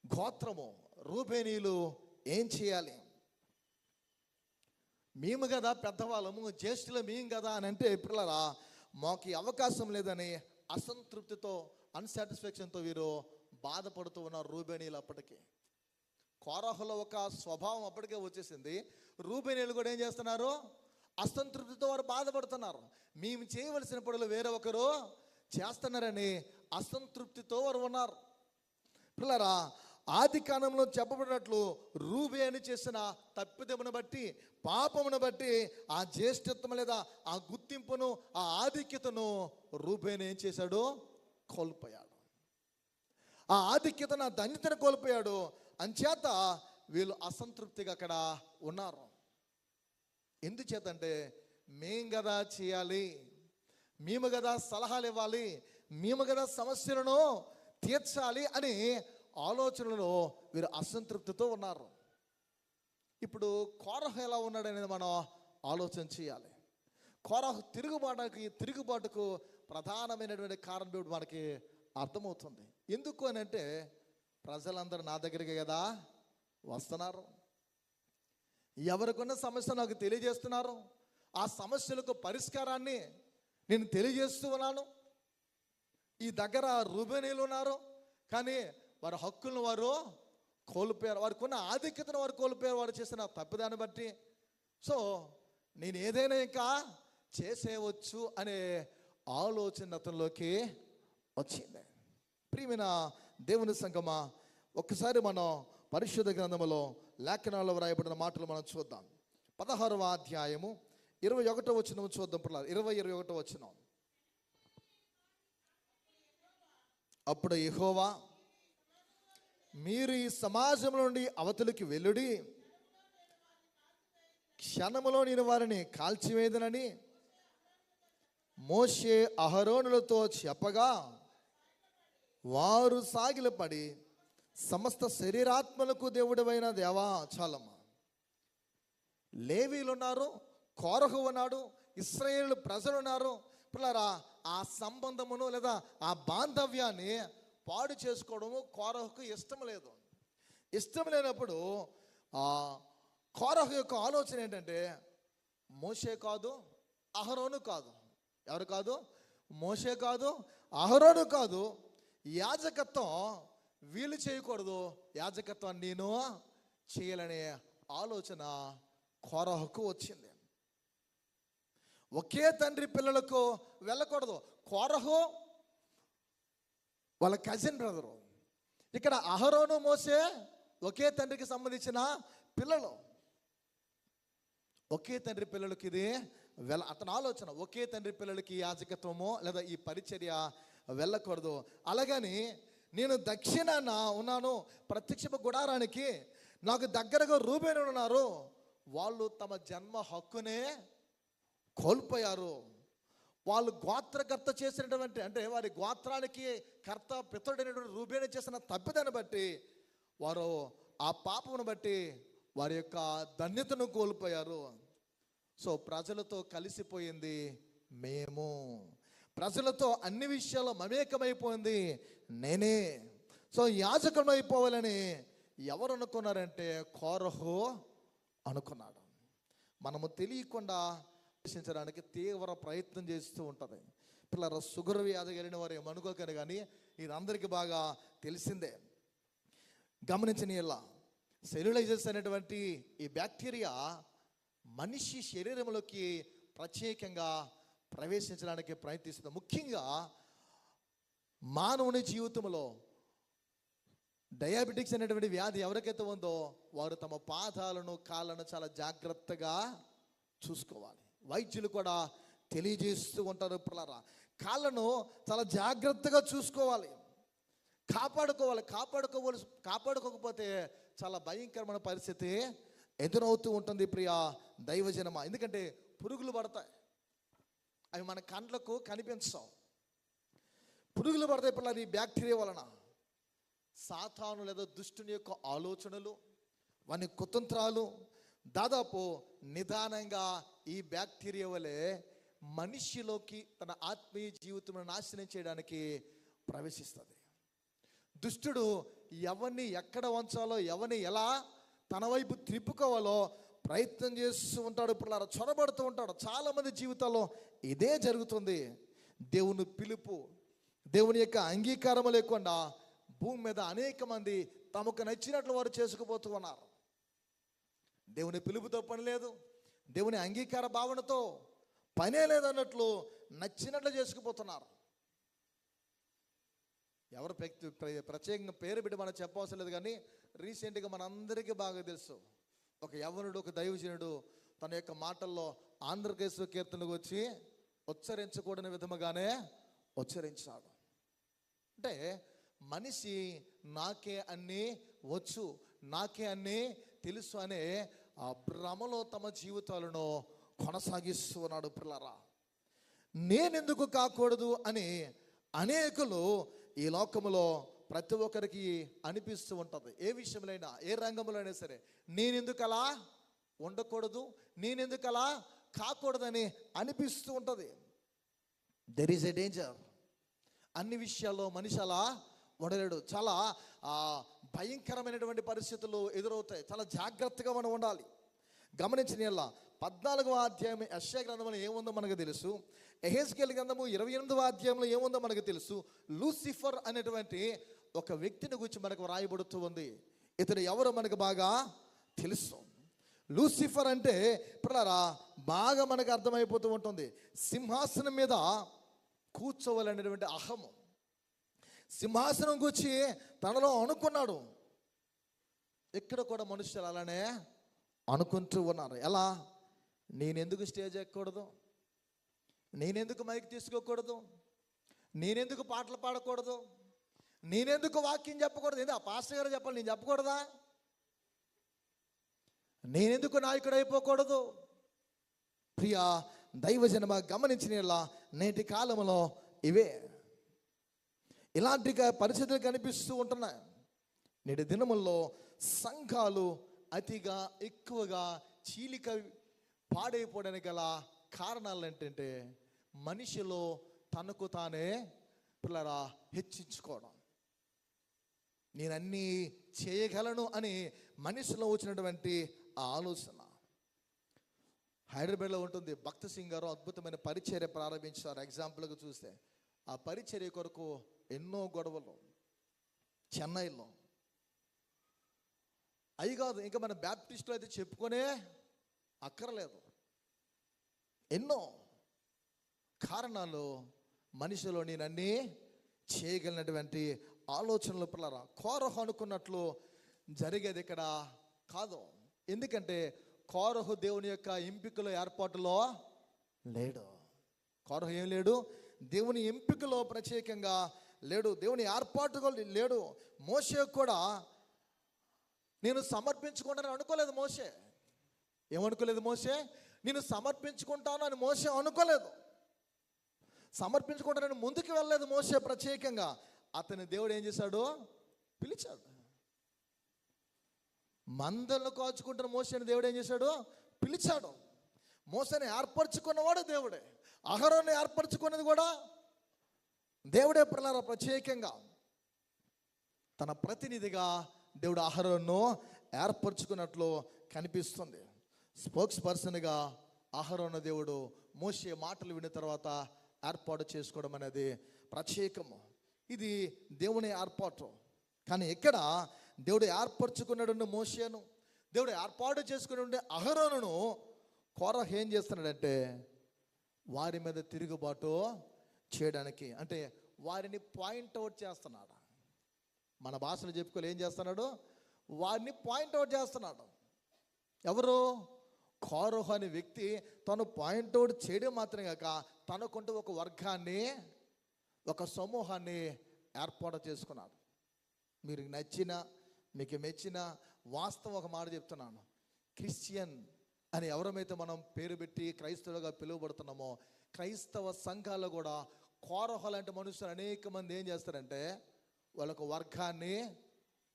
గోత్రము రూబేనీయులు ఏం చేయాలి? మేము కదా పెద్దవాళ్ళము, జ్యేష్ఠులు మేము కదా అని అంటే, పిల్లరా మాకు ఈ అవకాశం లేదని అసంతృప్తితో, అన్సాటిస్ఫాక్షన్తో వీరు బాధపడుతూ ఉన్నారు రూబేనీయులు. అప్పటికి కోరహులో ఒక స్వభావం అప్పటికే వచ్చేసింది. రూబేనీయులు కూడా ఏం చేస్తున్నారు? అసంతృప్తితో వారు బాధపడుతున్నారు. మేము చేయవలసిన పనులు వేరే ఒకరు చేస్తున్నారని అసంతృప్తితో వారు ఉన్నారు. పిల్లరా, ఆది కాలంలో చెప్పబడినట్లు రూబేను చేసిన తప్పిదమును బట్టి, పాపమును బట్టి ఆ జ్యేష్ఠత్వం లేదా ఆ గుర్తింపును, ఆ ఆధిక్యతను రూబేను ఏం చేశాడు? కోల్పోయాడు. ఆ ఆధిక్యతను, ఆ ధన్యతను కోల్పోయాడు. అంచేత వీళ్ళు అసంతృప్తిగా అక్కడ ఉన్నారు. ఎందుచేతంటే మేం కదా చేయాలి, మేము కదా సలహాలు ఇవ్వాలి, మేము కదా సమస్యలను తీర్చాలి అని ఆలోచనలో వీరు అసంతృప్తితో ఉన్నారు. ఇప్పుడు కోరహు ఎలా ఉన్నాడు అనేది మనం ఆలోచన చేయాలి. కోరహు తిరుగుబాటుకు ప్రధానమైనటువంటి కారణం ఇప్పుడు మనకి అర్థమవుతుంది. ఎందుకు అని అంటే ప్రజలందరూ నా దగ్గరికి కదా వస్తున్నారు, ఎవరికున్న సమస్య నాకు తెలియజేస్తున్నారు, ఆ సమస్యలకు పరిష్కారాన్ని నేను తెలియజేస్తూ ఉన్నాను. ఈ దగ్గర రూబేనీలు ఉన్నారు, కానీ వారి హక్కులను వారు కోల్పోయారు, వారికి ఉన్న ఆధిక్యతను వారు కోల్పోయారు, వారు చేసిన తప్పిదాన్ని బట్టి. సో నేను ఏదైనా ఇంకా చేసేయవచ్చు అనే ఆలోచన అతనిలోకి వచ్చింది. ప్రియమైన దేవుని సంగమా, ఒక్కసారి మనం పరిశుద్ధ గ్రంథములో లేఖనాల్లో వ్రాయబడిన మాటలు మనం చూద్దాం. 16వ అధ్యాయము 21వ వచనం చూద్దాం. 21వ వచనం. అప్పుడు యెహోవా, మీరు ఈ సమాజం నుండి అవతలికి వెళ్ళుడి, క్షణములో నేను వారిని కాల్చివేదనని మోషే అహరోనులతో చెప్పగా వారు సాగిలపడి, సమస్త శరీరాత్మలకు దేవుడవైన దేవా, చాలమ్మా, లేవీలు ఉన్నారు, కోరహు ఉన్నాడు, ఇశ్రాయేలు ప్రజలు ఉన్నారు. పిల్లరా, ఆ సంబంధమును లేదా ఆ బాంధవ్యాన్ని పాడు చేసుకోవడము కోరహుకు ఇష్టం లేదు. ఇష్టం లేనప్పుడు ఆ కోరహు యొక్క ఆలోచన ఏంటంటే, మోషే కాదు, అహరోను కాదు. ఎవరు కాదు? మోషే కాదు, అహరోను కాదు. యాజకత్వం వీళ్ళు చేయకూడదు, యాజకత్వాన్ని నేను చేయాలనే ఆలోచన కోరహుకు వచ్చింది. ఒకే తండ్రి పిల్లలకు వెళ్ళకూడదు. కోరహు వాళ్ళ కజిన్ బ్రదరు. ఇక్కడ అహరోను, మోషే ఒకే తండ్రికి సంబంధించిన పిల్లలు. ఒకే తండ్రి పిల్లలకి ఇది అతని ఆలోచన, ఒకే తండ్రి పిల్లలకి యాజకత్వము లేదా ఈ పరిచర్య వెళ్ళకూడదు. అలాగని నేను దక్షిణాన ఉన్నాను, ప్రత్యక్ష గుడారానికి నాకు దగ్గరగా రూబేను ఉన్నారు, వాళ్ళు తమ జన్మ హక్కునే కోల్పోయారు. వాళ్ళు గోత్రకర్త చేసినటువంటి, అంటే వారి గోత్రానికి కర్త పితరుడైనటువంటి రూబేను చేసిన తప్పిదాన్ని బట్టి, వారు ఆ పాపమును బట్టి వారి యొక్క ధన్యతను కోల్పోయారు. సో ప్రజలతో కలిసిపోయింది మేము, ప్రజలతో అన్ని విషయాల్లో మమేకమైపోయింది నేనే. సో యాజకులమైపోవాలని ఎవరు అనుకున్నారంటే కోరహు అనుకున్నాడు. మనము తెలియకుండా రక్షించడానికి తీవ్ర ప్రయత్నం చేస్తూ ఉంటుంది. పిల్లల షుగర్ వ్యాధి కలిగిన వారు ఏమనుకోకని, కానీ ఇది అందరికీ బాగా తెలిసిందే. గమనించని ఇలా సెల్యులైజర్స్ అనేటువంటి ఈ బ్యాక్టీరియా మనిషి శరీరంలోకి ప్రత్యేకంగా ప్రవేశించడానికి ప్రయత్నిస్తుంది. ముఖ్యంగా మానవుని జీవితంలో డయాబెటిక్స్ అనేటువంటి వ్యాధి ఎవరికైతే ఉందో వారు తమ పాదాలను, కాళ్ళను చాలా జాగ్రత్తగా చూసుకోవాలి. వైద్యులు కూడా తెలియజేస్తూ ఉంటారు. పిల్లరా, కాళ్ళను చాలా జాగ్రత్తగా చూసుకోవాలి, కాపాడుకోకపోతే చాలా భయంకరమైన పరిస్థితి ఎదురవుతూ ఉంటుంది ప్రియా దైవజనమ. ఎందుకంటే పురుగులు పడతాయి, అవి మన కండ్లకు కనిపించవు. పురుగులు పడతాయి పిల్లలు ఈ బ్యాక్టీరియా వలన. సాతాను లేదా దుష్టుని యొక్క ఆలోచనలు, వాని కుతంత్రాలు దాదాపు నిదానంగా ఈ బ్యాక్టీరియా వలె మనిషిలోకి తన ఆత్మీయ జీవితంలో నాశనం చేయడానికి ప్రవేశిస్తుంది. దుష్టుడు ఎవరిని ఎక్కడ వంచాలో, ఎవరిని ఎలా తన వైపు త్రిప్పుకోవాలో ప్రయత్నం చేస్తూ ఉంటాడు. ఇప్పుడు చొరబడుతూ ఉంటాడు. చాలామంది జీవితాల్లో ఇదే జరుగుతుంది. దేవుని పిలుపు, దేవుని యొక్క అంగీకారం లేకుండా భూమి మీద అనేక మంది తమకు నచ్చినట్లు వారు చేసుకుపోతూ ఉన్నారు. దేవుని పిలుపుతో పని లేదు, దేవుని అంగీకార భావనతో పనే లేదన్నట్లు నచ్చినట్లు చేసుకుపోతున్నారు. ఎవరు ప్రత్యేకంగా పేరు పెట్టి మనం చెప్పవలసిన లేదు, కానీ రీసెంట్గా మనందరికీ బాగా తెలుసు. ఒక యవ్వనుడు, ఒక దైవజనుడు తన యొక్క మాటల్లో ఆంధ్రకేశ్వర కీర్తనకు వచ్చి ఉచ్చరించకూడని విధముగానే ఉచ్చరించాడు. అంటే మనిషి నాకే అన్నీ వచ్చు, నాకే అన్నీ తెలుసు అనే ఆ భ్రమలో తమ జీవితాలను కొనసాగిస్తూ ఉన్నాడు. పిల్లరా, నేనెందుకు కాకూడదు అని అనేకులు ఈ లోకములో ప్రతి ఒక్కరికి అనిపిస్తూ ఉంటుంది. ఏ విషయంలో అయినా, ఏ రంగంలో అయినా సరే, నేనెందుకు అలా ఉండకూడదు, నేనెందుకు అలా కాకూడదని అనిపిస్తూ ఉంటుంది. There is a danger. అన్ని విషయాల్లో మనిషి అలా ఉండలేడు. చాలా భయంకరమైనటువంటి పరిస్థితులు ఎదురవుతాయి. చాలా జాగ్రత్తగా మనం ఉండాలి. గమనించిన 14వ అధ్యాయం యెషయా గ్రంథంలో ఏముందో మనకు తెలుసు. యెహెజ్కేలు గ్రంథము 28వ అధ్యాయంలో ఏముందో మనకు తెలుసు. లూసిఫర్ అనేటువంటి ఒక వ్యక్తిని గురించి మనకు రాయబడుతూ ఉంది. ఇతడు ఎవరో మనకు బాగా తెలుసు. లూసిఫర్ అంటే పిల్లరా బాగా మనకు అర్థమైపోతూ ఉంటుంది. సింహాసనం మీద కూర్చోవాలనేటువంటి అహము. సింహాసనం కూర్చి తనలో అనుకున్నాడు. ఇక్కడ కూడా మనుషులు అలానే అనుకుంటూ ఉన్నారు. ఎలా? నేనెందుకు స్టేజ్ ఎక్కకూడదు, నేనెందుకు మైక్ తీసుకోకూడదు, నేనెందుకు పాటలు పాడకూడదు, నేనెందుకు వాక్యం చెప్పకూడదు, ఏంది ఆ పాస్టర్ గారు చెప్పాలి, నేను చెప్పకూడదా, నేనెందుకు నాయకుడు అయిపోకూడదు. ప్రియా దైవజనమ గమనించిన నేటి కాలంలో ఇవే ఇలాంటి పరిస్థితులు కనిపిస్తూ ఉంటున్నాయి. నేటి దినముల్లో సంఘాలు అతిగా ఎక్కువగా చీలిక పాడైపోవడానికి గల కారణాలు ఏంటంటే మనిషిలో తనకు తానే పిల్లరా హెచ్చించుకోవడం. నేనన్నీ చేయగలను అని మనిషిలో వచ్చినటువంటి ఆ ఆలోచన. హైదరాబాద్లో ఉంటుంది. భక్త సింగ్ గారు అద్భుతమైన పరిచర్య ప్రారంభించారు. ఎగ్జాంపుల్గా చూస్తే ఆ పరిచర్య కొరకు ఎన్నో గొడవలు చెన్నైలో. అవి కాదు, ఇంకా మన బ్యాప్టిస్టులు అయితే చెప్పుకొనే అక్కర్లేదు. ఎన్నో కారణాలు మనిషిలో నేనన్నీ చేయగలిగినటువంటి ఆలోచనలు పిల్లరా కోరహు అనుకున్నట్లు జరిగేది ఇక్కడ కాదు. ఎందుకంటే కోరహు దేవుని యొక్క ఎంపికలో ఏర్పాటులో లేడు. కోరహు ఏం లేడు, దేవుని ఎంపికలో ప్రత్యేకంగా లేడు, దేవుని ఏర్పాటుగా లేడు. మోషే కూడా నేను సమర్పించుకుంటానని అనుకోలేదు. మోషే ఏమనుకోలేదు? మోషే నేను సమర్పించుకుంటాను అని మోషే అనుకోలేదు. సమర్పించుకుంటానని ముందుకు వెళ్ళలేదు మోషే. ప్రత్యేకంగా అతని దేవుడు ఏం చేశాడు? పిలిచాడు. మందలను కాచుకుంటున్న మోషేని దేవుడు ఏం చేశాడు? పిలిచాడు. మోషేని ఏర్పరచుకున్నవాడు దేవుడే. అహరోన్ని ఏర్పరచుకున్నది కూడా దేవుడే. పిల్లరా ప్రత్యేకంగా తన ప్రతినిధిగా దేవుడు అహరోన్ను ఏర్పరచుకున్నట్లు కనిపిస్తుంది. స్పోక్స్ పర్సన్గా అహరోను దేవుడు మోషే మాటలు విన్న తర్వాత ఏర్పాటు చేసుకోవడం అనేది ప్రత్యేకము. ఇది దేవుని ఏర్పాటు. కానీ ఇక్కడ దేవుడు ఏర్పరచుకున్నాడు మోషేను, దేవుడు ఏర్పాటు చేసుకుని అహరోనును కోరహు ఏం చేస్తున్నాడంటే వారి మీద తిరుగుబాటు చేయడానికి, అంటే వారిని పాయింట్అవుట్ చేస్తున్నాడు. మన భాషలో చెప్పుకోవాలి ఏం చేస్తున్నాడు? వారిని పాయింట్అవుట్ చేస్తున్నాడు. ఎవరు? కోరహు అనే వ్యక్తి తను పాయింట్అవుట్ చేయడం మాత్రమే కాక తనకుంటూ ఒక వర్గాన్ని, ఒక సమూహాన్ని ఏర్పాటు చేసుకున్నాడు. మీరు నచ్చిన, మీకు మెచ్చిన వాస్తవం ఒక మాట చెప్తున్నాను. క్రిస్టియన్ అని ఎవరమైతే మనం పేరు పెట్టి క్రైస్తవులుగా పిలువబడుతున్నామో, క్రైస్తవ సంఘాల్లో కూడా కోరహు లాంటి మనుషులు అనేక మంది ఏం చేస్తారంటే వాళ్ళొక వర్గాన్ని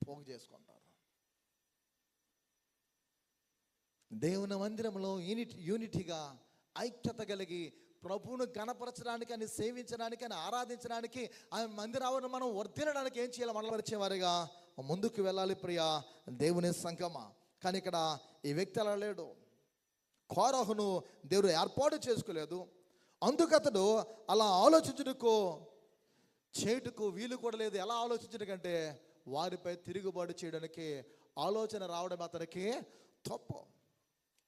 పోగు చేసుకుంటారు. దేవుని మందిరంలో యూనిటీగా ఐక్యత కలిగి ప్రభువును గణపరచడానికి అని, సేవించడానికి అని, ఆరాధించడానికి, ఆ మందిరాలను మనం వర్ధిల్లడానికి ఏం చేయాలి? మనపరిచే వారిగా ముందుకు వెళ్ళాలి ప్రియా దేవుని సంఘమా. కానీ ఇక్కడ ఈ వ్యక్తి అలా లేడు. కోరహును దేవుడు ఏర్పాటు చేసుకోలేదు. అందుకతడు అలా ఆలోచించుటకు చేటుకు వీలు కూడా లేదు. ఎలా ఆలోచించడానికంటే వారిపై తిరుగుబాటు చేయడానికి ఆలోచన రావడం అతనికి తప్పు.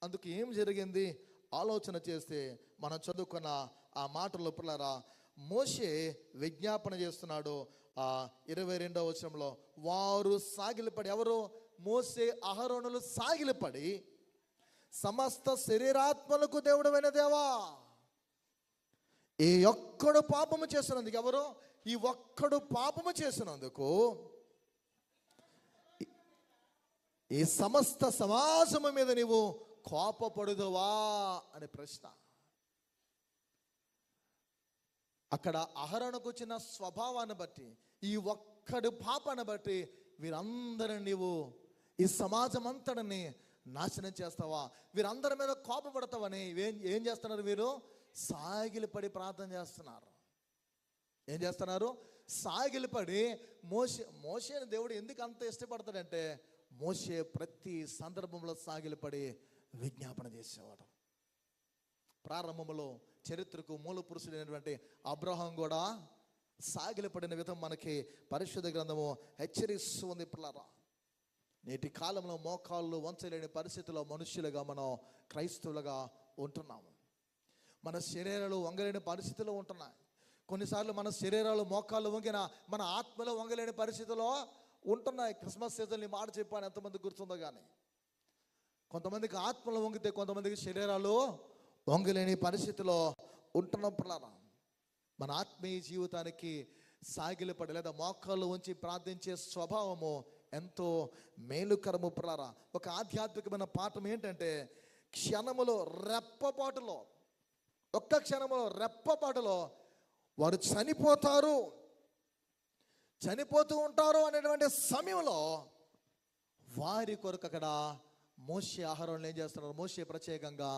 అందుకు ఏం జరిగింది ఆలోచన చేస్తే మనం చదువుకున్న ఆ మాటల్లో పిల్లరా మోషే విజ్ఞాపన చేస్తున్నాడు. 22వ వచనంలో వారు సాగిలపడి, ఎవరు? మోసే అహరోనులు సాగిలపడి, సమస్త శరీరాత్మలకు దేవుడైన దేవా, ఈ ఒక్కడు పాపము చేసినందుకు, ఎవరు? ఈ ఒక్కడు పాపము చేసినందుకు ఈ సమస్త సమాజము మీద నీవు కోపపడుదువా అనే ప్రశ్న. అక్కడ అహరోనుకు వచ్చిన స్వభావాన్ని బట్టి, ఈ ఒక్కడు పాపాన్ని బట్టి వీరందరిని నీవు, ఈ సమాజం అంతటిని నాశనం చేస్తావా, వీరందరి మీద కోపపడతావని ఏం చేస్తున్నారు? వీరు సాగిలిపడి ప్రార్థన చేస్తున్నారు. ఏం చేస్తున్నారు? సాగిలిపడి. మోషేని దేవుడు ఎందుకు అంత ఇష్టపడతాడంటే, మోషే ప్రతి సందర్భంలో సాగిలిపడి విజ్ఞాపన చేసేవాడు. ప్రారంభంలో చరిత్రకు మూల పురుషుడైనటువంటి అబ్రహాం కూడా సాగిలిపడిన విధం మనకి పరిశుద్ధ గ్రంథము హెచ్చరిస్తుంది. పిల్లరా, నేటి కాలంలో మోకాళ్ళు వంచలేని పరిస్థితుల్లో మనుష్యులుగా మనం క్రైస్తవులుగా ఉంటున్నాము. మన శరీరాలు వంగలేని పరిస్థితుల్లో ఉంటున్నాయి. కొన్నిసార్లు మన శరీరాలు మోకాళ్ళు వంగిన మన ఆత్మలో వంగలేని పరిస్థితుల్లో ఉంటున్నాయి. క్రిస్మస్ సీజన్ ఈ మాట చెప్పాను, ఎంతమంది గుర్తుందో కానీ. కొంతమందికి ఆత్మలు వంగితే కొంతమందికి శరీరాలు వంగలేని పరిస్థితిలో ఉంటున్నప్పుడులారా, మన ఆత్మీయ జీవితానికి సాగిలపడి లేదా మోకాళ్ళు ఉంచి ప్రార్థించే స్వభావము ఎంతో మేలుకరము. పిల్లారా, ఒక ఆధ్యాత్మికమైన పాఠం ఏంటంటే, క్షణములో రెప్పపాటులో, ఒక్క క్షణములో రెప్పపాటులో వారు చనిపోతూ ఉంటారు అనేటువంటి సమయంలో వారి కొరకు అక్కడ మోషే అహరోనులు ఏం చేస్తున్నారు? మోషే ప్రత్యేకంగా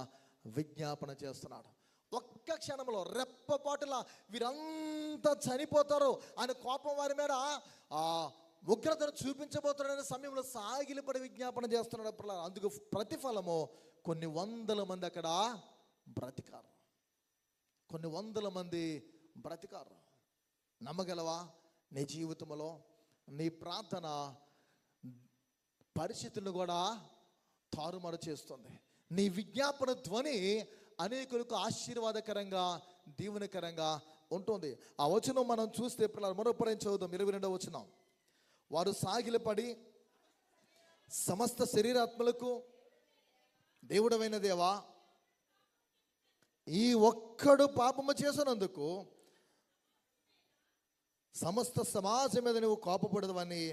విజ్ఞాపన చేస్తున్నాడు. ఒక్క క్షణంలో రెప్పపాటులా వీరంతా చనిపోతారు అని కోపం వారి మీద ఉగ్రతను చూపించబోతున్నాడనే సమయంలో సాగిలిపడి విజ్ఞాపన చేస్తున్నాడు. అందుకు ప్రతిఫలము కొన్ని వందల మంది అక్కడ బ్రతికారు. కొన్ని వందల మంది బ్రతికారు. నమ్మగలవా? నీ జీవితంలో నీ ప్రార్థన పరిస్థితులను కూడా తారుమారు చేస్తుంది. నీ విజ్ఞాపన ధ్వని అనేకులకు ఆశీర్వాదకరంగా, దీవెనకరంగా ఉంటుంది. ఆ వచనం మనం చూస్తే మరోపరం చదువుదాం. 22వ వచనం, వారు సాగిలపడి సమస్త శరీరాత్మలకు దేవుడవైన దేవా, ఈ ఒక్కడు పాపము చేసినందుకు సమస్త సమాజం మీద నువ్వు కోపపడదని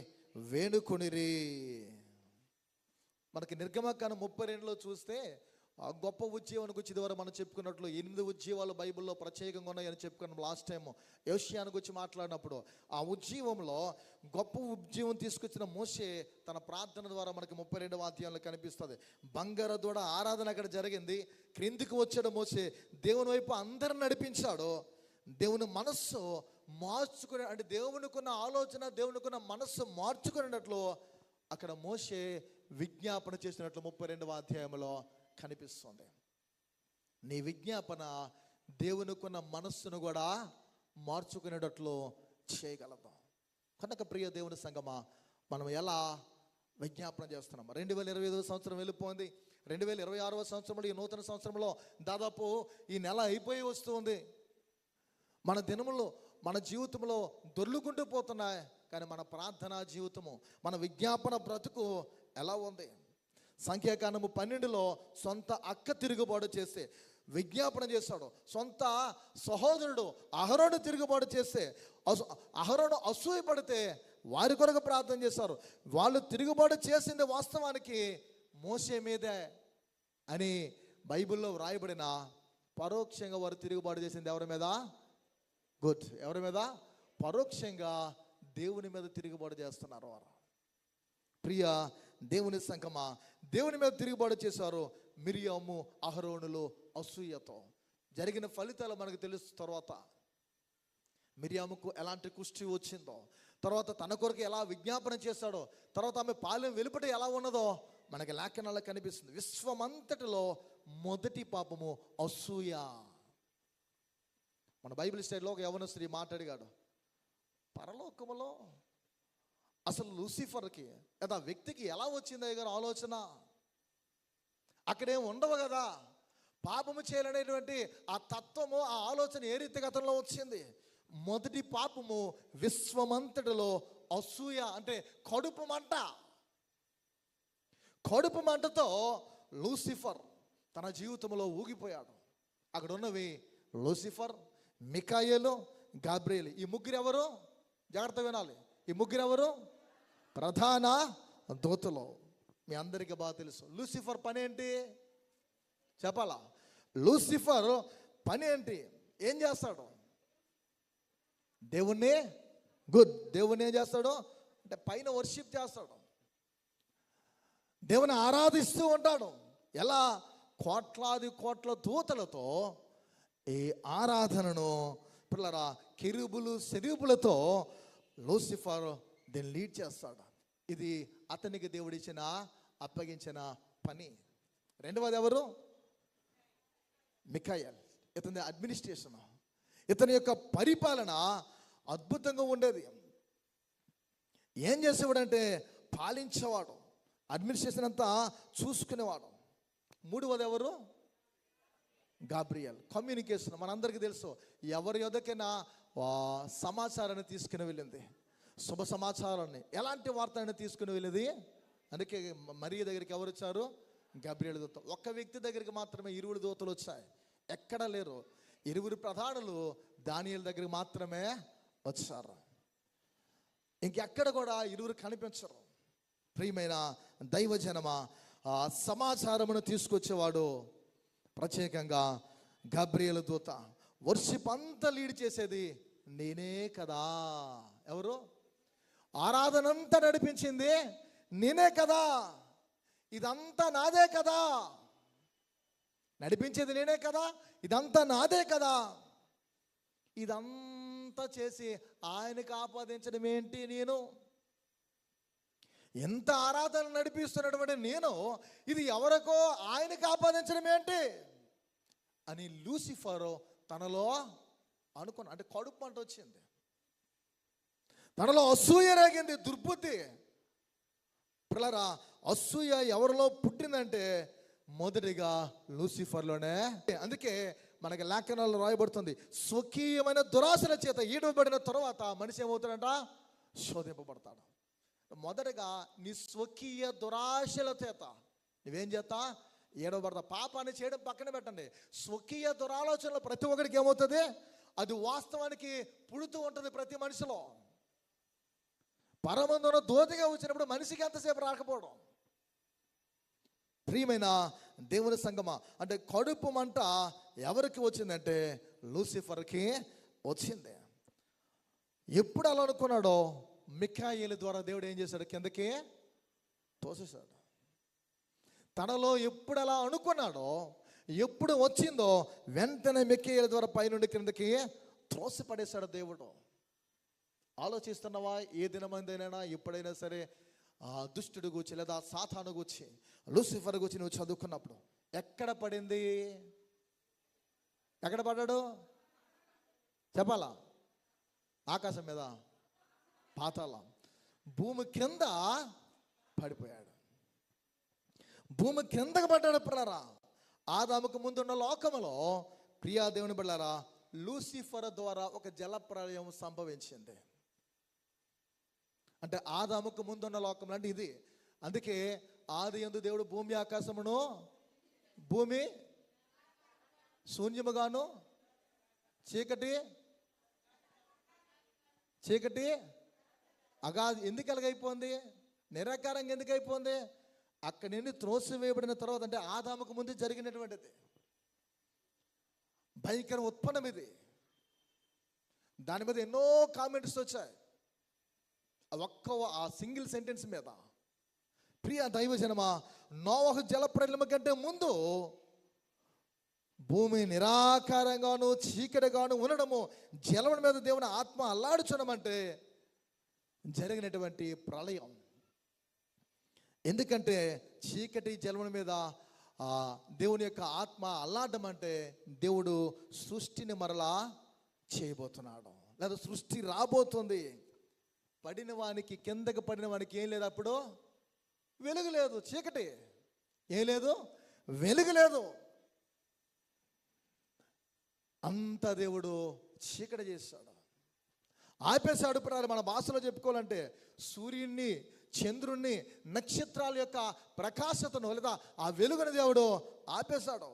వేడుకొనిరి. మనకి నిర్గమకాండం 32లో చూస్తే ఆ గొప్ప ఉజ్జీవాన్ని గురించి ఇదివరకు మనం చెప్పుకున్నట్లు 8 ఉజ్జీవాలు బైబిల్లో ప్రత్యేకంగా ఉన్నాయని చెప్పుకున్నాం లాస్ట్ టైం యోషియాను గురించి మాట్లాడినప్పుడు. ఆ ఉజ్జీవంలో గొప్ప ఉజ్జీవం తీసుకొచ్చిన మోషే తన ప్రార్థన ద్వారా మనకి 32వ అధ్యాయంలో కనిపిస్తుంది. బంగారు దూడ ఆరాధన అక్కడ జరిగింది. క్రిందికి వచ్చాడు మోషే, దేవుని వైపు అందరిని నడిపించాడు. దేవుని మనస్సు మార్చుకునే, అంటే దేవునికున్న ఆలోచన, దేవునికున్న మనస్సు మార్చుకునేటట్లు అక్కడ మోషే విజ్ఞాపన చేసినట్లు 32వ అధ్యాయంలో కనిపిస్తుంది. నీ విజ్ఞాపన దేవునికున్న మనస్సును కూడా మార్చుకునేటట్లు చేయగలదు. కనుక ప్రియ దేవుని సంగమా, మనం ఎలా విజ్ఞాపన చేస్తున్నాం? 2025వ సంవత్సరం వెళ్ళిపోయింది. 2026వ సంవత్సరంలో, ఈ నూతన సంవత్సరంలో దాదాపు ఈ నెల అయిపోయి వస్తుంది. మన దినములు మన జీవితంలో దొర్లుకుంటూ పోతున్నాయి. కానీ మన ప్రార్థనా జీవితము, మన విజ్ఞాపన బ్రతుకు ఎలా ఉంది? సంఖ్యాకాండము 12లో సొంత అక్క తిరుగుబాటు చేస్తే విజ్ఞాపన చేశాడు. సొంత సహోదరుడు అహరోను తిరుగుబాటు చేస్తే అహరోను అసూయపడితే వారి కొరకు ప్రార్థన చేశారు. వాళ్ళు తిరుగుబాటు చేసింది వాస్తవానికి మోషే మీదే అని బైబిల్లో వ్రాయబడిన, పరోక్షంగా వారు తిరుగుబాటు చేసింది ఎవరి మీద? ఎవరి మీద? పరోక్షంగా దేవుని మీద తిరుగుబాటు చేస్తున్నారు వారు. ప్రియ దేవుని సంగమా, దేవుని మీద తిరుగుబాటు చేశారు మిరియాము అహరోనులు అసూయతో. జరిగిన ఫలితాలు మనకు తెలుసు. తర్వాత మిరియాముకు ఎలాంటి కుష్టి వచ్చిందో, తర్వాత తన కొరకు ఎలా విజ్ఞాపన చేశాడో, తర్వాత ఆమె పాలెం వెలుపట ఎలా ఉన్నదో మనకి లేఖనాల్లో కనిపిస్తుంది. విశ్వమంతటిలో మొదటి పాపము అసూయ. మన బైబిల్ స్టైల్లో ఒక యవన స్త్రీ మాట్లాడిగాడు, పరలోకములో అసలు లూసిఫర్కి లేదా వ్యక్తికి ఎలా వచ్చింది అయ్యగారు ఆలోచన? అక్కడేం ఉండవు కదా, పాపము చేయాలనేటువంటి ఆ తత్వము, ఆ ఆలోచన ఏ రీతి గతంలో వచ్చింది? మొదటి పాపము విశ్వమంతటిలో అసూయ, అంటే కడుపు మంట. కడుపు మంటతో లూసిఫర్ తన జీవితంలో ఊగిపోయాడు. అక్కడ ఉన్నవి లూసిఫర్, మికాయేలు, గాబ్రియేలు. ఈ ముగ్గురు ఎవరు? జాగ్రత్త వినాలి. ఈ ముగ్గురు ఎవరు? ప్రధాన దూతలు. మీ అందరికీ బాగా తెలుసు. లూసిఫర్ పని ఏంటి చెప్పాలా? లూసిఫర్ పని ఏంటి? ఏం చేస్తాడు? దేవుణ్ణి దేవుణ్ణి ఏం చేస్తాడు అంటే పైన వర్షిప్ చేస్తాడు, దేవుని ఆరాధిస్తూ ఉంటాడు. ఎలా? కోట్లాది కోట్ల దూతలతో ఈ ఆరాధనను పిల్లరా కెరూబులు సెరూబులతో లూసిఫర్ దీన్ని లీడ్ చేస్తాడు. ఇది అతనికి దేవుడిచ్చిన అప్పగించిన పని. రెండవది ఎవరు? మికాయేల్. ఇతని అడ్మినిస్ట్రేషన్, ఇతని యొక్క పరిపాలన అద్భుతంగా ఉండేది. ఏం చేసేవాడంటే పాలించేవాడు, అడ్మినిస్ట్రేషన్ అంతా చూసుకునేవాడు. మూడవది ఎవరు? గాబ్రియేల్. కమ్యూనికేషన్. మనందరికీ తెలుసు, ఎవరి యొద్దకైనా సమాచారాన్ని తీసుకుని వెళ్ళింది, శుభ సమాచారాన్ని, ఎలాంటి వార్తని తీసుకుని వెళ్ళేది. అందుకే మరియ దగ్గరికి ఎవరు వచ్చారు? గాబ్రియేలు దూత. ఒక్క వ్యక్తి దగ్గరికి మాత్రమే 20 దూతలు వచ్చాయి, ఎక్కడ లేరు. 20 ప్రధానులు దానియేలు దగ్గరికి మాత్రమే వచ్చారు. ఇంకెక్కడ కూడా 20 కనిపించరు. ప్రియమైన దైవజనమా, సమాచారమును తీసుకొచ్చేవాడు ప్రత్యేకంగా గాబ్రియేలు దూత. వర్షిప్ అంతా లీడ్ చేసేది నేనే కదా. ఎవరు? ఆరాధన అంతా నడిపించింది నేనే కదా. ఇదంతా నాదే కదా, నడిపించేది నేనే కదా, ఇదంతా నాదే కదా. ఇదంతా చేసి ఆయనకు ఆపాదించడం ఏంటి? నేను ఎంత ఆరాధన నడిపిస్తున్నటువంటి నేను ఇది ఎవరికో ఆయనకు ఆపాదించడం ఏంటి అని లూసిఫర్ తనలో అనుకున్నా. అంటే కడుపు మంట వచ్చింది, తనలో అసూయ రేగింది, దుర్బుద్ధి. పిల్లరా, అసూయ ఎవరిలో పుట్టిందంటే మొదటిగా లూసిఫర్లోనే. అందుకే మనకి లేఖనాల్లో రాయబడుతుంది, స్వకీయమైన దురాశల చేత ఈడవబడిన తర్వాత మనిషి ఏమవుతాడంట? శోధింపబడతాడు. మొదటగా నీ స్వకీయ దురాశల చేత నువ్వేం చేస్తా? ఏడవబడతా. పాపాన్ని చేయడం పక్కన పెట్టండి, స్వకీయ దురాలోచనలు ప్రతి ఒక్కరికి ఏమవుతుంది? అది వాస్తవానికి పుడుతూ ఉంటుంది ప్రతి మనిషిలో. పరమందున దోతిగా వచ్చినప్పుడు మనిషికి ఎంతసేపు రాకపోవడం. ప్రియమైన దేవుని సంగమా, అంటే కడుపు మంట ఎవరికి వచ్చిందంటే లూసిఫర్కి వచ్చింది. ఎప్పుడు అలా అనుకున్నాడో మికాయేలు ద్వారా దేవుడు ఏం చేశాడు? కిందకి తోసేశాడు. తనలో ఎప్పుడు అలా అనుకున్నాడో, ఎప్పుడు వచ్చిందో వెంటనే మికాయేలు ద్వారా పైనుండి కిందకి త్రోసిపడేశాడు దేవుడు. ఆలోచిస్తున్నావా? ఏ దినమందైనా ఎప్పుడైనా సరే దుష్టుడు గూర్చి లేదా సాతాను గూర్చి, లూసిఫర్ గూర్చి నువ్వు చదువుకున్నప్పుడు ఎక్కడ పడింది? ఎక్కడ పడ్డాడు చెప్పాలా? ఆకాశం మీద, పాతాళం, భూమి కింద పడిపోయాడు. భూమి కిందకు పడ్డాడు. పిల్లరా, ఆదాముకు ముందున్న లోకములో ప్రియా దేవుని బిడ్డలారా, లూసిఫర్ ద్వారా ఒక జలప్రళయం సంభవించింది. అంటే ఆదాముకు ముందున్న లోకం అంటే ఇది. అందుకే ఆది యందు దేవుడు భూమి ఆకాశమును, భూమి శూన్యముగాను, చీకటి ఎందుకు ఎలాగైపోయింది? నిరాకారంగా ఎందుకు అయిపోయింది? అక్కడి నుండి త్రోసివేయబడిన తర్వాత, అంటే ఆదాముకు ముందు జరిగినటువంటిది భయంకర ఉత్పన్నం ఇది. దాని మీద ఎన్నో కామెంట్స్ వచ్చాయి ఆ సింగిల్ సెంటెన్స్ మీద. ప్రియ దైవజనమా, నోవహు జలప్రళయం కంటే ముందు భూమి నిరాకారంగాను చీకటిగాను ఉండడము, జలం మీద దేవుని ఆత్మ అల్లాడుచున్నమంటే జరిగినటువంటి ప్రళయం. ఎందుకంటే చీకటి జలం మీద దేవుని యొక్క ఆత్మ అల్లాడడం అంటే దేవుడు సృష్టిని మరలా చేయబోతున్నాడు, లేదా సృష్టి రాబోతుంది. పడిన వానికి, కిందకి పడిన వానికి ఏం లేదు, అప్పుడు వెలుగు లేదు, చీకటి. ఏం లేదు? వెలుగు లేదు. అంత దేవుడు చీకటి చేశాడు. ఆపేశాడు. మన భాషలో చెప్పుకోవాలంటే సూర్యుడిని, చంద్రుణ్ణి, నక్షత్రాల యొక్క ప్రకాశతను లేదా ఆ వెలుగుని దేవుడు ఆపేశాడు.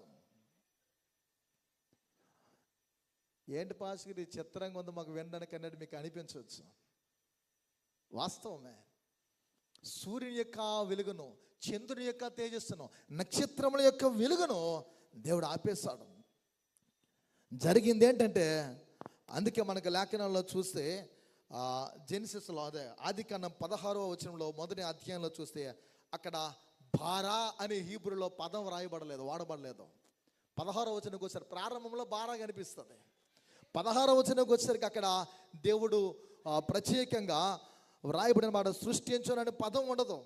ఏంటి పాస్గిరి చిత్రంగా ఉంది మాకు వినడానికి అన్నట్టు మీకు అనిపించవచ్చు. వాస్తవమే. సూర్యుని యొక్క వెలుగును, చంద్రుని యొక్క తేజస్సును, నక్షత్రముల యొక్క వెలుగును దేవుడు ఆపేశాడు. జరిగింది ఏంటంటే, అందుకే మనకు లేఖనాల్లో చూస్తే జెనిసిస్లో అదే ఆదికాండం 16వ వచనంలో మొదటి అధ్యాయంలో చూస్తే అక్కడ బారా అనే హీబ్రూలో పదం వాడబడలేదు. 16వ వచనంకి వచ్చారు. ప్రారంభంలో బారా కనిపిస్తుంది. 16వ వచనంకి వచ్చేసరికి అక్కడ దేవుడు ప్రత్యేకంగా వ్రాయబడిన మాట సృష్టించను అనే పదం ఉండదు,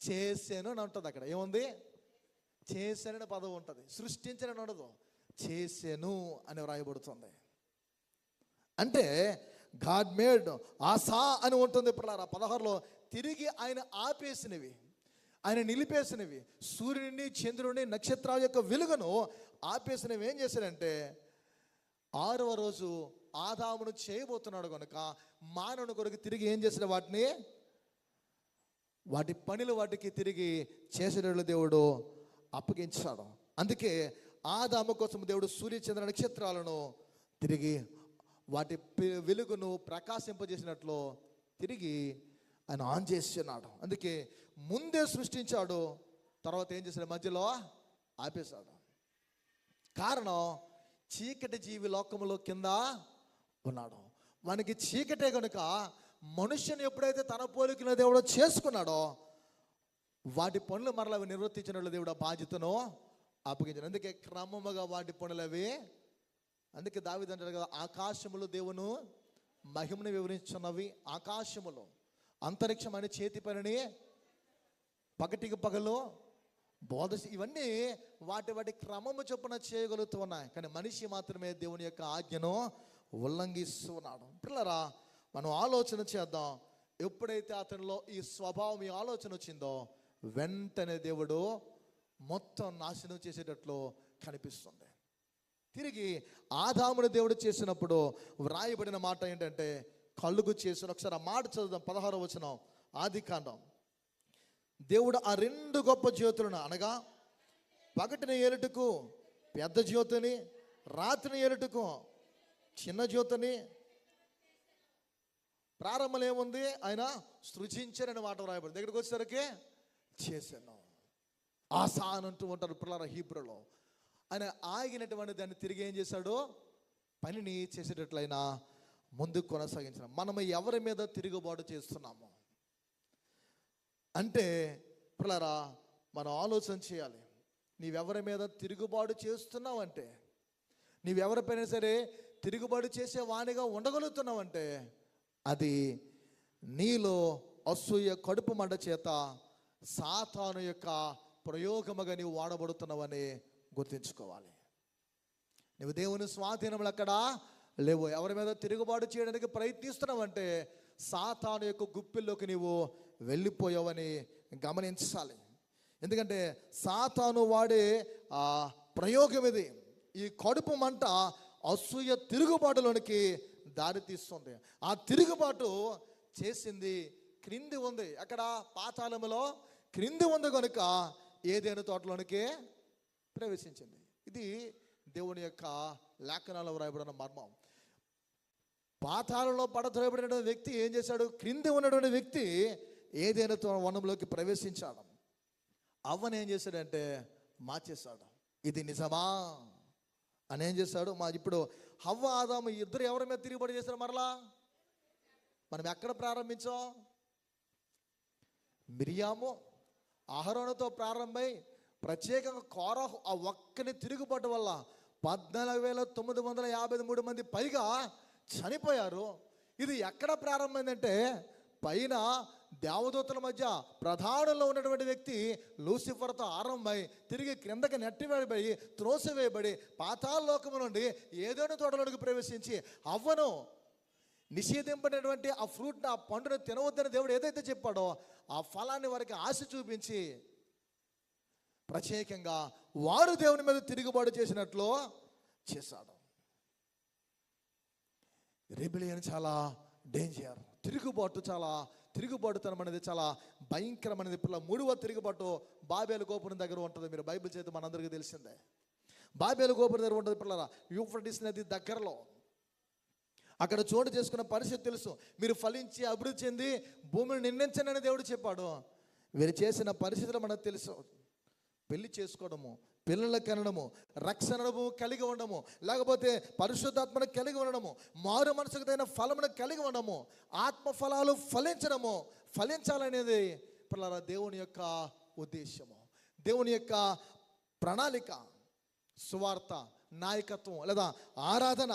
చేసాను అని ఉంటుంది. అక్కడ ఏముంది? చేశానని పదం ఉంటుంది, సృష్టించనని ఉండదు, చేసాను అని వ్రాయబడుతుంది. అంటే గాడ్ మేడ్ ఆసా అని ఉంటుంది. పిల్లరా 16లో తిరిగి ఆయన ఆపేసినవి, ఆయన నిలిపేసినవి, సూర్యుడిని, చంద్రుడిని, నక్షత్రాల యొక్క వెలుగును ఆపేసినవి ఏం చేశాడంటే 6వ రోజు ఆదామును చేయబోతున్నాడు కనుక మానవుని కొరకు తిరిగి ఏం చేసిన వాటి పనులు వాటికి తిరిగి చేసేటట్లు దేవుడు అప్పగించాడు. అందుకే ఆదాము కోసం దేవుడు సూర్య, చంద్ర, నక్షత్రాలను తిరిగి వాటి వెలుగును ప్రకాశింపజేసినట్లు తిరిగి ఆయన ఆన్ చేస్తున్నాడు. అందుకే ముందే సృష్టించాడు, తర్వాత ఏం చేశాడు? మధ్యలో ఆపేశాడు. కారణం చీకటి జీవి లోకములో కింద ఉన్నాడు. మనకి చీకటే కనుక మనుష్యుని ఎప్పుడైతే తన పోలికన దేవుడు చేసుకున్నాడో వాటి పనులు మరలా అవి నిర్వర్తించినట్లు దేవుడు ఆ బాధ్యతను అప్పగించాడు. అందుకే క్రమముగా వాటి పనులు అవి. అందుకే దావీదు అంటాడు కదా, ఆకాశములు దేవును మహిమను వివరించున్నవి, ఆకాశములు అంతరిక్షం అనే చేతి పనిని పగటికి పగలు బోధ, ఇవన్నీ వాటి క్రమము చొప్పున చేయగలుగుతూ ఉన్నాయి. కానీ మనిషి మాత్రమే దేవుని యొక్క ఆజ్ఞను ఉల్లంఘిస్తున్నాడు. పిల్లరా, మనం ఆలోచన చేద్దాం. ఎప్పుడైతే అతనిలో ఈ స్వభావం, ఈ ఆలోచన వచ్చిందో వెంటనే దేవుడు మొత్తం నాశనం చేసేటట్లు కనిపిస్తుంది. తిరిగి ఆదాముని దేవుడు చేసినప్పుడు వ్రాయబడిన మాట ఏంటంటే కలుగు చేసిన, ఒకసారి ఆ మాట చదువుదాం. 16వ వచనం ఆదికాండం. దేవుడు ఆ 2 గొప్ప జ్యోతులను, అనగా పగటిని ఏలుటకు పెద్ద జ్యోతిని, రాత్రిని ఏలుటకు చిన్న జ్యోతిని. ప్రారంభంలో ఏముంది? ఆయన సృజించారని మాట రాయబడింది. దగ్గరికి వచ్చేసరికి చేశాను, ఆసా అని అంటూ ఉంటారు పిల్లల హీబ్రూలో. ఆయన ఆగినటువంటి దాన్ని తిరిగి ఏం చేశాడు? పనిని చేసేటట్లయినా ముందుకు కొనసాగించిన. మనము ఎవరి మీద తిరుగుబాటు చేస్తున్నాము అంటే పిల్లరా, మనం ఆలోచన చేయాలి. నీవెవరి మీద తిరుగుబాటు చేస్తున్నావు అంటే, నీవెవరిపైనా సరే తిరుగుబాటు చేసే వాణిగా ఉండగలుగుతున్నావంటే అది నీలో అసూయ, కడుపు మంట చేత సాతాను యొక్క ప్రయోగముగా నీవు వాడబడుతున్నావని గుర్తించుకోవాలి. నువ్వు దేవుని స్వాధీనములు అక్కడ లేవు. ఎవరి మీద తిరుగుబాటు చేయడానికి ప్రయత్నిస్తున్నావంటే సాతాను యొక్క గుప్పిల్లోకి నీవు వెళ్ళిపోయావని గమనించాలి. ఎందుకంటే సాతాను వాడే ప్రయోగం ఇది. ఈ కడుపు మంట అసూయ తిరుగుబాటులోనికి దారి తీస్తుంది. ఆ తిరుగుబాటు చేసింది క్రింది ఉంది, అక్కడ పాతాళములో క్రింది ఉంది కనుక ఏదైనా తోటలోనికి ప్రవేశించింది. ఇది దేవుని యొక్క లేఖనాల్లో వ్రాయబడిన మర్మం. పాతాళంలో పడద్రోయబడిన వ్యక్తి ఏం చేశాడు? క్రింది ఉన్నటువంటి వ్యక్తి ఏదైనా వనంలోకి ప్రవేశించాడు. అవ్వని ఏం చేశాడంటే మార్చేశాడు. ఇది నిజమా అని ఏం చేశాడు? ఇప్పుడు హవ్వ, ఆదాము ఇద్దరు ఎవరి మీద తిరుగుబాటు చేశారు? మరలా మనం ఎక్కడ ప్రారంభించాం? మిరియాము అహరోనుతో ప్రారంభమై ప్రత్యేకంగా కోరహు ఆ ఒక్కని తిరుగుబాటు వల్ల 14,953 మంది పైగా చనిపోయారు. ఇది ఎక్కడ ప్రారంభమైందంటే పైన దేవదూతల మధ్య ప్రధానంలో ఉన్నటువంటి వ్యక్తి లూసిఫర్తో ఆరంభమై తిరిగి క్రిందకి నెట్టివేయబడి, త్రోసివేయబడి, పాతాళ లోకము నుండి ఏదైనా తోటలోకి ప్రవేశించి అవ్వను నిషేధింపడినటువంటి ఆ ఫ్రూట్ని, ఆ పండును తినవద్దని దేవుడు ఏదైతే చెప్పాడో ఆ ఫలాన్ని వారికి ఆశ చూపించి ప్రత్యేకంగా వారు దేవుని మీద తిరుగుబాటు చేసినట్లు చేశాడు. రెబిలియన్ చాలా డేంజర్. తిరుగుబాటుతనం అనేది చాలా భయంకరమైనది. పిల్ల 3వ తిరుగుబాటు బాబేలు గోపురం దగ్గర ఉంటుంది. మీరు బైబిల్ చదివితే మనందరికీ తెలిసిందే. బాబేలు గోపురం దగ్గర ఉంటుంది పిల్లరా, యూఫ్రటీస్ నది దగ్గరలో. అక్కడ చోటు చేసుకున్న పరిస్థితి తెలుసు. మీరు ఫలించి అభివృద్ధి చెంది భూమిని నిందించండి అని దేవుడు చెప్పాడు. వీరు చేసిన పరిస్థితులు మనకు తెలుసు. పెళ్లి చేసుకోవడము, పిల్లల కనడము, రక్షణ అనుభవం కలిగి ఉండము, లేకపోతే పరిశుద్ధాత్మను కలిగి ఉండడము, మారు మనసుకు తగిన ఫలమును కలిగి ఉండము, ఆత్మ ఫలాలు ఫలించాలనేది పిల్లల దేవుని యొక్క ఉద్దేశము, దేవుని యొక్క ప్రణాళిక. సువార్త, నాయకత్వం లేదా ఆరాధన,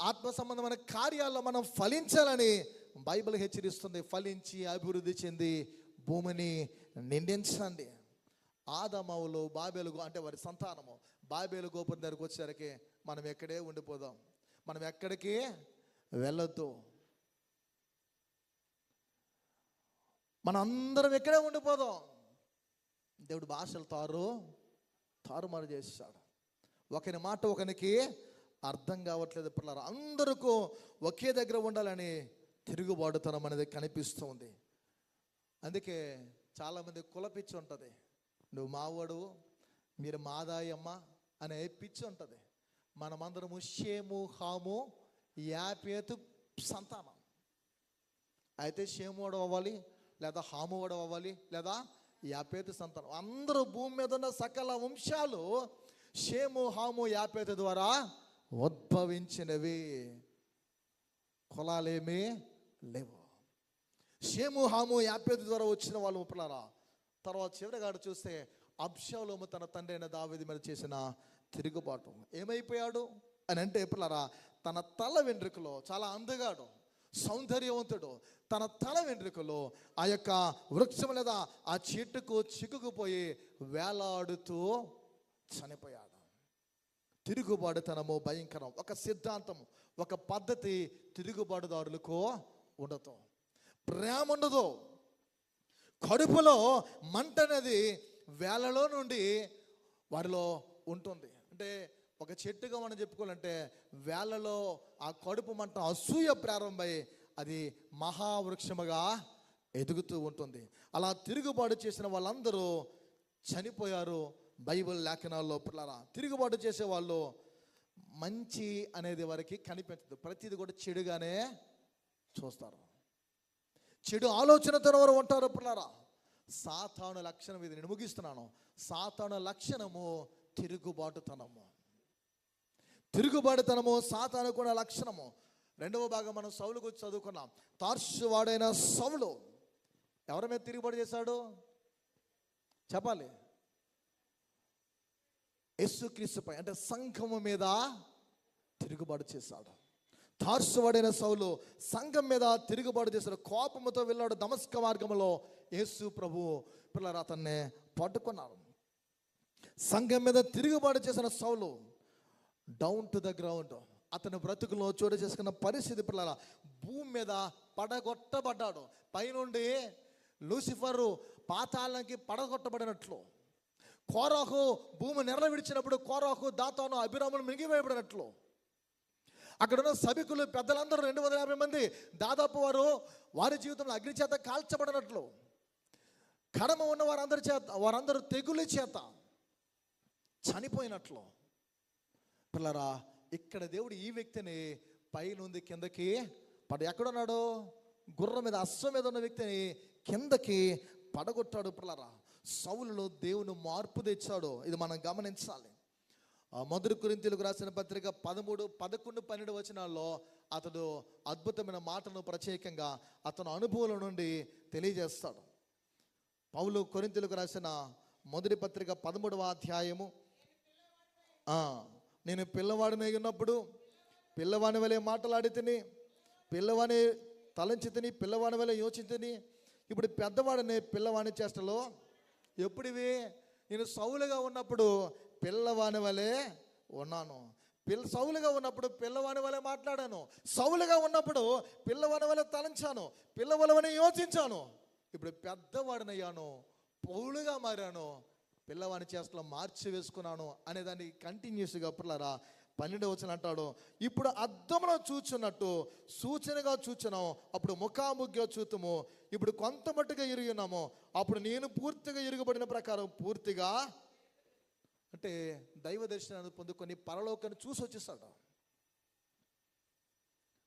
ఆత్మ సంబంధమైన కార్యాల్లో మనం ఫలించాలని బైబిల్ హెచ్చరిస్తుంది. ఫలించి అభివృద్ధి చెంది భూమిని నిందించండి. ఆదామవులు బాబేలు అంటే వారి సంతానము బాబేలు గోపురం దగ్గరకు వచ్చేసరికి మనం ఎక్కడే ఉండిపోదాం, మనం ఎక్కడికి వెళ్ళొద్దు, మనం అందరం ఎక్కడే ఉండిపోదాం. దేవుడు భాషలు తారుమారు చేశాడు. ఒకరి మాట ఒకరికి అర్థం కావట్లేదు పిల్లలు. అందరికీ ఒకే దగ్గర ఉండాలని తిరుగుబాటుతనం అనేది కనిపిస్తుంది. అందుకే చాలామంది కులపిచ్చి ఉంటుంది. నువ్వు మావాడు, మీరు మాదాయమ్మ అనే పిచ్చి ఉంటుంది. మనమందరము షేము, హాము, యాపేతు సంతానం. అయితే షేము వాడు అవ్వాలి, లేదా హాము వాడు అవ్వాలి, లేదా యాపేతు సంతానం. అందరూ భూమి మీద ఉన్న సకల వంశాలు షేము, హాము, యాపేతు ద్వారా ఉద్భవించినవి. కులాలేమీ లేవు. షేము, హాము, యాపేతు ద్వారా వచ్చిన వాళ్ళు పిల్లరా. తర్వాత చివరిగాడు చూస్తే అబ్షాలోము తన తండ్రి అయిన దావీదు మీద చేసిన తిరుగుబాటు. ఏమైపోయాడు అని అంటే పిల్లరా, తన తల వెంట్రుకలో, చాలా అందగాడు, సౌందర్యవంతుడు, తన తల వెంట్రుకలో ఆ యొక్క వృక్షం లేదా ఆ చెట్టుకు చిక్కుకుపోయి వేలాడుతూ చనిపోయాడు. తిరుగుబాటుతనము భయంకరం. ఒక సిద్ధాంతం, ఒక పద్ధతి తిరుగుబాటుదారులకు ఉండదు. ప్రేమ ఉండదు. కడుపులో మంట అనేది వేలలో నుండి వారిలో ఉంటుంది. అంటే ఒక చెట్టుగా మనం చెప్పుకోవాలంటే వేలలో ఆ కడుపు మంట అసూయ ప్రారంభమై అది మహావృక్షముగా ఎదుగుతూ ఉంటుంది. అలా తిరుగుబాటు చేసిన వాళ్ళందరూ చనిపోయారు. బైబిల్ లేఖనాల్లో పిల్లరా, తిరుగుబాటు చేసే వాళ్ళు మంచి అనేది వారికి కనిపించదు. ప్రతిది కూడా చెడుగానే చూస్తారు. చెడు ఆలోచనతో వారు ఉంటారు పిల్లరా. సాతాను లక్షణం ఇది. నేను ముగిస్తున్నాను. సాతాను లక్షణము తిరుగుబాటుతనము. సాతాను కూడా లక్షణము. 2వ భాగం మనం సౌలు గురించి చదువుకున్నాం. తార్సు వాడైన సౌలు ఎవరి మీద తిరుగుబాటు చేశాడు చెప్పాలి? యేసుక్రీస్తుపై అంటే సంఘము మీద తిరుగుబాటు చేశాడు. తార్సువాడైన సౌలు సంఘం మీద తిరుగుబాటు చేశాడు. కోపముతో వెళ్ళాడు. దమస్క మార్గంలో యేసు ప్రభు పిల్లలు అతన్ని పట్టుకున్నారు. సంఘం మీద తిరుగుబాటు చేసిన సౌలు డౌన్ టు ద గ్రౌండ్. అతని బ్రతుకులో చోటు చేసుకున్న పరిస్థితి పిల్లల, భూమి మీద పడగొట్టబడ్డాడు. పైనుండి లూసిఫరు పాతాళానికి పడగొట్టబడినట్లు, కోరాహు భూమి నెరల విడిచినప్పుడు కోరాహు, దాతాను, అభిరాములు మింగివేయబడినట్లు, అక్కడున్న సభికులు పెద్దలందరూ 250 మంది దాదాపు వారి జీవితంలో అగ్ని చేత కాల్చబడినట్లు, కడమ ఉన్న వారందరూ తెగులు చేత చనిపోయినట్లు పిల్లరా. ఇక్కడ దేవుడు ఈ వ్యక్తిని పైనుంది కిందకి ఎక్కడున్నాడు? గుర్రం మీద, అశ్వం మీద ఉన్న వ్యక్తిని కిందకి పడగొట్టాడు పిల్లరా. సౌలులో దేవుని మార్పు తెచ్చాడు. ఇది మనం గమనించాలి. మొదటి కొరింథీయులకు రాసిన పత్రిక 13, 11, 12 వచనాల్లో అతడు అద్భుతమైన మాటను ప్రత్యేకంగా అతను అనుభవం నుండి తెలియజేస్తాడు. పౌలు కొరింథీయులకు రాసిన మొదటి పత్రిక 13వ అధ్యాయము, నేను పిల్లవాడిని ఉన్నప్పుడు పిల్లవాని వలె మాటలాడి తిని, పిల్లవాని తలంచి తిని, పిల్లవాని వలె యోచించుని, ఇప్పుడు పెద్దవాడిని పిల్లవాని చేష్టలో. ఎప్పుడివి? నేను సౌలుగా ఉన్నప్పుడు పిల్లవాని వలె ఉన్నాను. సౌలుగా ఉన్నప్పుడు పిల్లవాని వలె మాట్లాడాను. సౌలుగా ఉన్నప్పుడు పిల్లవాని వలె తలంచాను, పిల్లవాని యోచించాను. ఇప్పుడు పెద్దవాడినయ్యాను, పౌలుగా మారాను, పిల్లవాని చేష్టలో మార్చి వేసుకున్నాను అనేదాన్ని కంటిన్యూస్గా పిల్లరా 12వ అంటాడు, ఇప్పుడు అద్దములో చూచున్నట్టు సూచనగా చూచున్నాం, అప్పుడు ముఖాముఖిగా చూతుము, ఇప్పుడు కొంత మట్టుగా ఇరిగి ఉన్నాము, అప్పుడు నేను పూర్తిగా ఇరుగుబడిన ప్రకారం పూర్తిగా. అంటే దైవ దర్శనాన్ని పొందుకొని పరలోకాన్ని చూసి వచ్చేస్తాడు.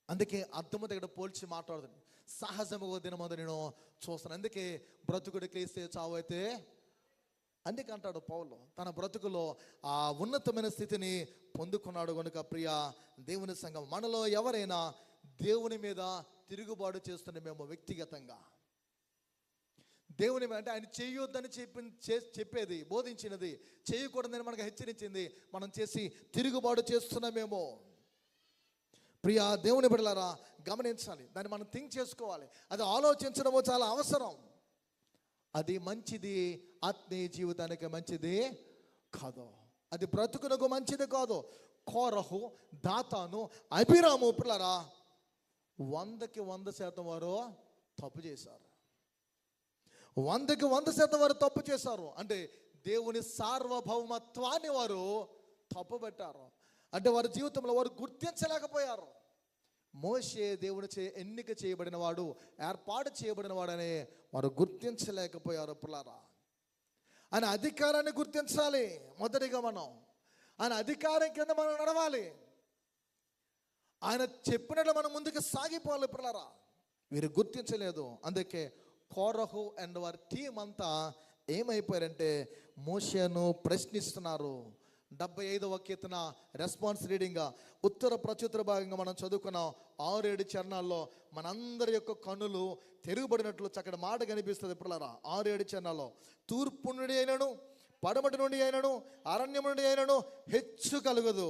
అందుకే అద్దము దగ్గర పోల్చి మాట్లాడుతుంది, సహజముగా దినమందు నేను చూస్తాను. అందుకే బ్రతుకుడు క్రీస్తే చావు అయితే, అందుకే అంటాడు పౌలు తన బ్రతుకులో ఆ ఉన్నతమైన స్థితిని పొందుకున్నాడు కనుక. ప్రియ దేవుని సంఘం, మనలో ఎవరైనా దేవుని మీద తిరుగుబాటు చేస్తున్న మేము వ్యక్తిగతంగా దేవుని అంటే ఆయన చేయొద్దని చెప్పేది, బోధించినది చేయకూడదని మనకు హెచ్చరించింది మనం చేసి తిరుగుబాటు చేస్తున్నామేమో. ప్రియ దేవుని బిడ్డలారా, గమనించాలి, దాన్ని మనం థింక్ చేసుకోవాలి. అది ఆలోచించడము చాలా అవసరం. అది మంచిది, ఆత్మీయ జీవితానికి మంచిది కాదు, అది బ్రతుకునకు మంచిది కాదు. కోరహు, దాతాను, అభిరాము పిల్లరా 100కి 100% వారు తప్పు చేశారు. 100కి 100% వారు తప్పు చేశారు. అంటే దేవుని సార్వభౌమత్వాన్ని వారు తప్పు పెట్టారు. అంటే వారి జీవితంలో వారు గుర్తించలేకపోయారు. మోషే దేవుని ఎన్నిక చేయబడిన వాడు, ఏర్పాటు చేయబడిన వాడని వారు గుర్తించలేకపోయారు. పిల్లరా, ఆయన అధికారాన్ని గుర్తించాలి. మొదటిగా మనం ఆయన అధికారం కింద మనం నడవాలి. ఆయన చెప్పినట్లు మనం ముందుకు సాగిపోవాలి. పిల్లరా, వీరు గుర్తించలేదు. అందుకే కోరహు అండ్ వారి టీం అంతా ఏమైపోయారంటే మోషేను ప్రశ్నిస్తున్నారు. 75వ కీర్తన రెస్పాన్స్ రీడింగ్గా ఉత్తర ప్రచుత్తర భాగంగా మనం చదువుకున్నాం. 6-7 చరణాల్లో మనందరి యొక్క కన్నులు తెరుగుబడినట్లు చక్కటి మాట కనిపిస్తుంది. పిల్లరా, 6-7 చరణాల్లో తూర్పు నుండి అయినను, పడమటి నుండి అయినను, అరణ్యం నుండి అయినను హెచ్చు కలుగదు.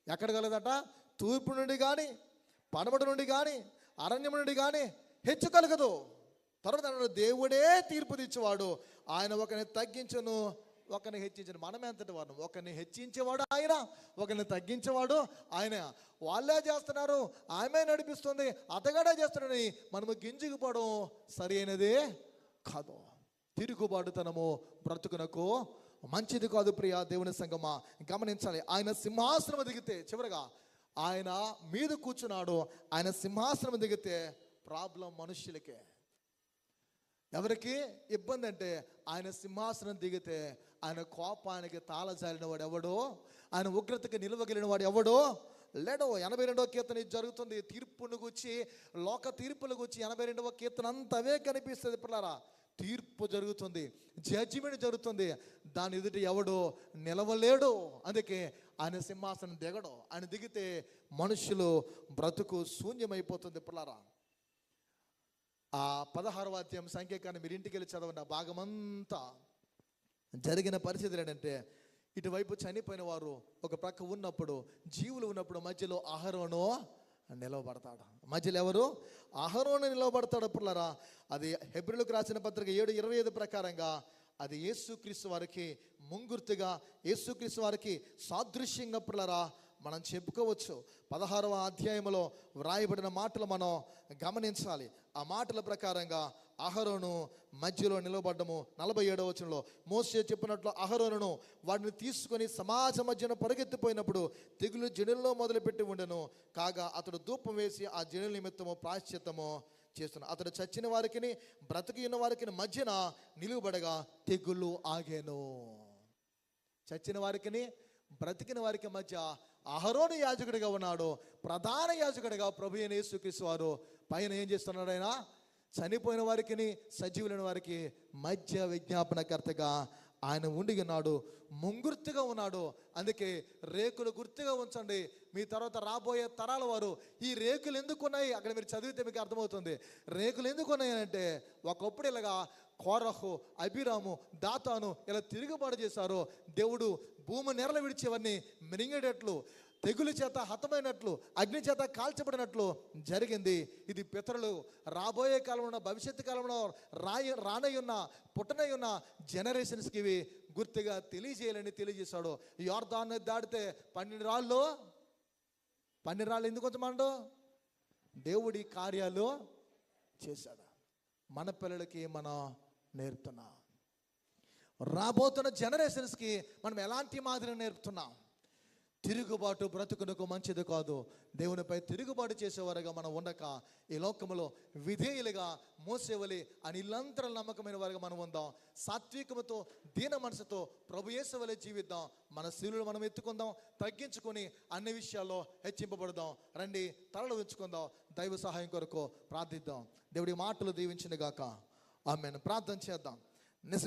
ఎక్కడ కలగదట? తూర్పు నుండి కానీ, పడమటి నుండి కానీ, అరణ్యం నుండి కానీ హెచ్చు కలగదు. తర్వాత దేవుడే తీర్పు తెచ్చేవాడు, ఆయన ఒకరిని తగ్గించను, ఒకరిని హెచ్చించను. మనమే అంతటి వాడు. ఒకరిని హెచ్చించేవాడు ఆయన, ఒకరిని తగ్గించేవాడు ఆయన. వాళ్ళే చేస్తున్నారు, ఆమె నడిపిస్తుంది, అతగాడే చేస్తున్నాడని మనము గింజుకుపోవడం సరి అయినదే కాదు. తిరుగుబాటుతనము బ్రతుకునకు మంచిది కాదు. ప్రియ దేవుని సంగమా, గమనించాలి. ఆయన సింహాసనం దిగితే, చివరగా ఆయన మీద కూర్చున్నాడు, ఆయన సింహాసనం దిగితే ప్రాబ్లం మనుష్యులకే. ఎవరికి ఇబ్బంది అంటే ఆయన సింహాసనం దిగితే ఆయన కోపానికి తాళజాలిన వాడు ఎవడో, ఆయన ఉగ్రతకి నిలవగలిగిన వాడు ఎవడో లేడో. 82వ కీర్తన ఇది జరుగుతుంది. తీర్పును గుచ్చి, లోక తీర్పుల గుచ్చి 82వ కీర్తన అంతా అవే కనిపిస్తుంది. పిల్లరా, తీర్పు జరుగుతుంది, జడ్జిమెంట్ జరుగుతుంది, దాని ఎదుటి ఎవడో నిలవలేడు. అందుకే ఆయన సింహాసనం దిగడు. ఆయన దిగితే మనుషులు బ్రతుకు శూన్యమైపోతుంది. పిల్లరా, ఆ 16వ అధ్యాయం సంఖ్యాకాన్ని మీరు ఇంటికి వెళ్ళి చదవండి. ఆ భాగమంతా జరిగిన పరిస్థితులు ఏంటంటే, ఇటువైపు చనిపోయిన వారు ఒక ప్రక్క ఉన్నప్పుడు, జీవులు ఉన్నప్పుడు మధ్యలో అహరోను నిలవబడతాడు. మధ్యలో ఎవరు? అహరోను నిలవబడతాడు. పిల్లరా, అది హెబ్రీయులకు రాసిన పత్రిక 7:25 ప్రకారంగా అది యేసుక్రీస్తు వారికి ముంగుర్తుగా, యేసుక్రీస్తు వారికి సాదృశ్యంగా పిల్లరా మనం చెప్పుకోవచ్చు. 16వ అధ్యాయంలో వ్రాయబడిన మాటలు మనం గమనించాలి. ఆ మాటల ప్రకారంగా అహరోను మధ్యలో నిలబడ్డము. 47వ వచనంలో మోషే చెప్పినట్లు అహరోనును వాడిని తీసుకొని సమాజ మధ్యన పరిగెత్తిపోయినప్పుడు తెగులు జనుల్లో మొదలుపెట్టి ఉండెను. కాగా అతడు ధూపం వేసి ఆ జనుల నిమిత్తము ప్రాయశ్చిత్తము చేస్తున్నాడు. అతడు చచ్చిన వారికి బ్రతికి ఉన్న వారికి మధ్యన నిలువబడగా తెగులు ఆగేను. చచ్చిన వారికి బ్రతికిన వారికి మధ్య అహరోను యాజకుడిగా ఉన్నాడు. ప్రధాన యాజకుడిగా ప్రభు అయిన యేసుక్రీస్తు వారు పైన ఏం చేస్తున్నాడు? ఆయన చనిపోయిన వారికి, సజీవులైన వారికి మధ్య విజ్ఞాపనకర్తగా ఆయన ఉండి ఉన్నాడు, ముంగుర్తుగా ఉన్నాడు. అందుకే రేకులు గుర్తుగా ఉంచండి. మీ తర్వాత రాబోయే తరాల వారు ఈ రేకులు ఎందుకు ఉన్నాయి, అక్కడ మీరు చదివితే మీకు అర్థమవుతుంది. రేకులు ఎందుకు ఉన్నాయి అంటే, ఒకప్పుడు ఇలాగా కోరహు, అభిరాము, దాతాను ఇలా తిరుగుబాటు చేశారు. దేవుడు భూమి నెరలు విడిచేవన్నీ మిరింగేటట్లు, తెగులు చేత హతమైనట్లు, అగ్ని చేత కాల్చబడినట్లు జరిగింది. ఇది పితరులు రాబోయే కాలంలో, భవిష్యత్తు కాలంలో రానయ్యున్న, పుట్టనయ్యున్న జనరేషన్స్కి ఇవి గుర్తుగా తెలియజేయాలని తెలియజేశాడు. యోర్దాన్ని దాటితే 12 రాళ్ళు ఎందుకు వచ్చమండు? దేవుడి కార్యాలు చేశాడు. మన పిల్లలకి మనం నేర్పుతున్నాం. రాబోతున్న జనరేషన్స్కి మనం ఎలాంటి మాదిరి నేర్పుతున్నాం? తిరుగుబాటు బ్రతుకునకు మంచిది కాదు. దేవునిపై తిరుగుబాటు చేసేవారుగా మనం ఉండక ఈ లోకములో విధేయులుగా మోసేవలి అని ఇల్లంతరం నమ్మకమైన వారుగా మనం ఉందాం. సాత్వికముతో దీన మనసుతో ప్రభు యేసు వలె జీవిద్దాం. మన శీలులు మనం ఎత్తుకుందాం, తగ్గించుకొని అన్ని విషయాల్లో హెచ్చింపబడదాం. రండి, తలలు ఉంచుకుందాం, దైవ సహాయం కొరకు ప్రార్థిద్దాం. దేవుడి మాటలు దీవించిన గాక. ఆమేన్. ప్రార్థన చేద్దాం.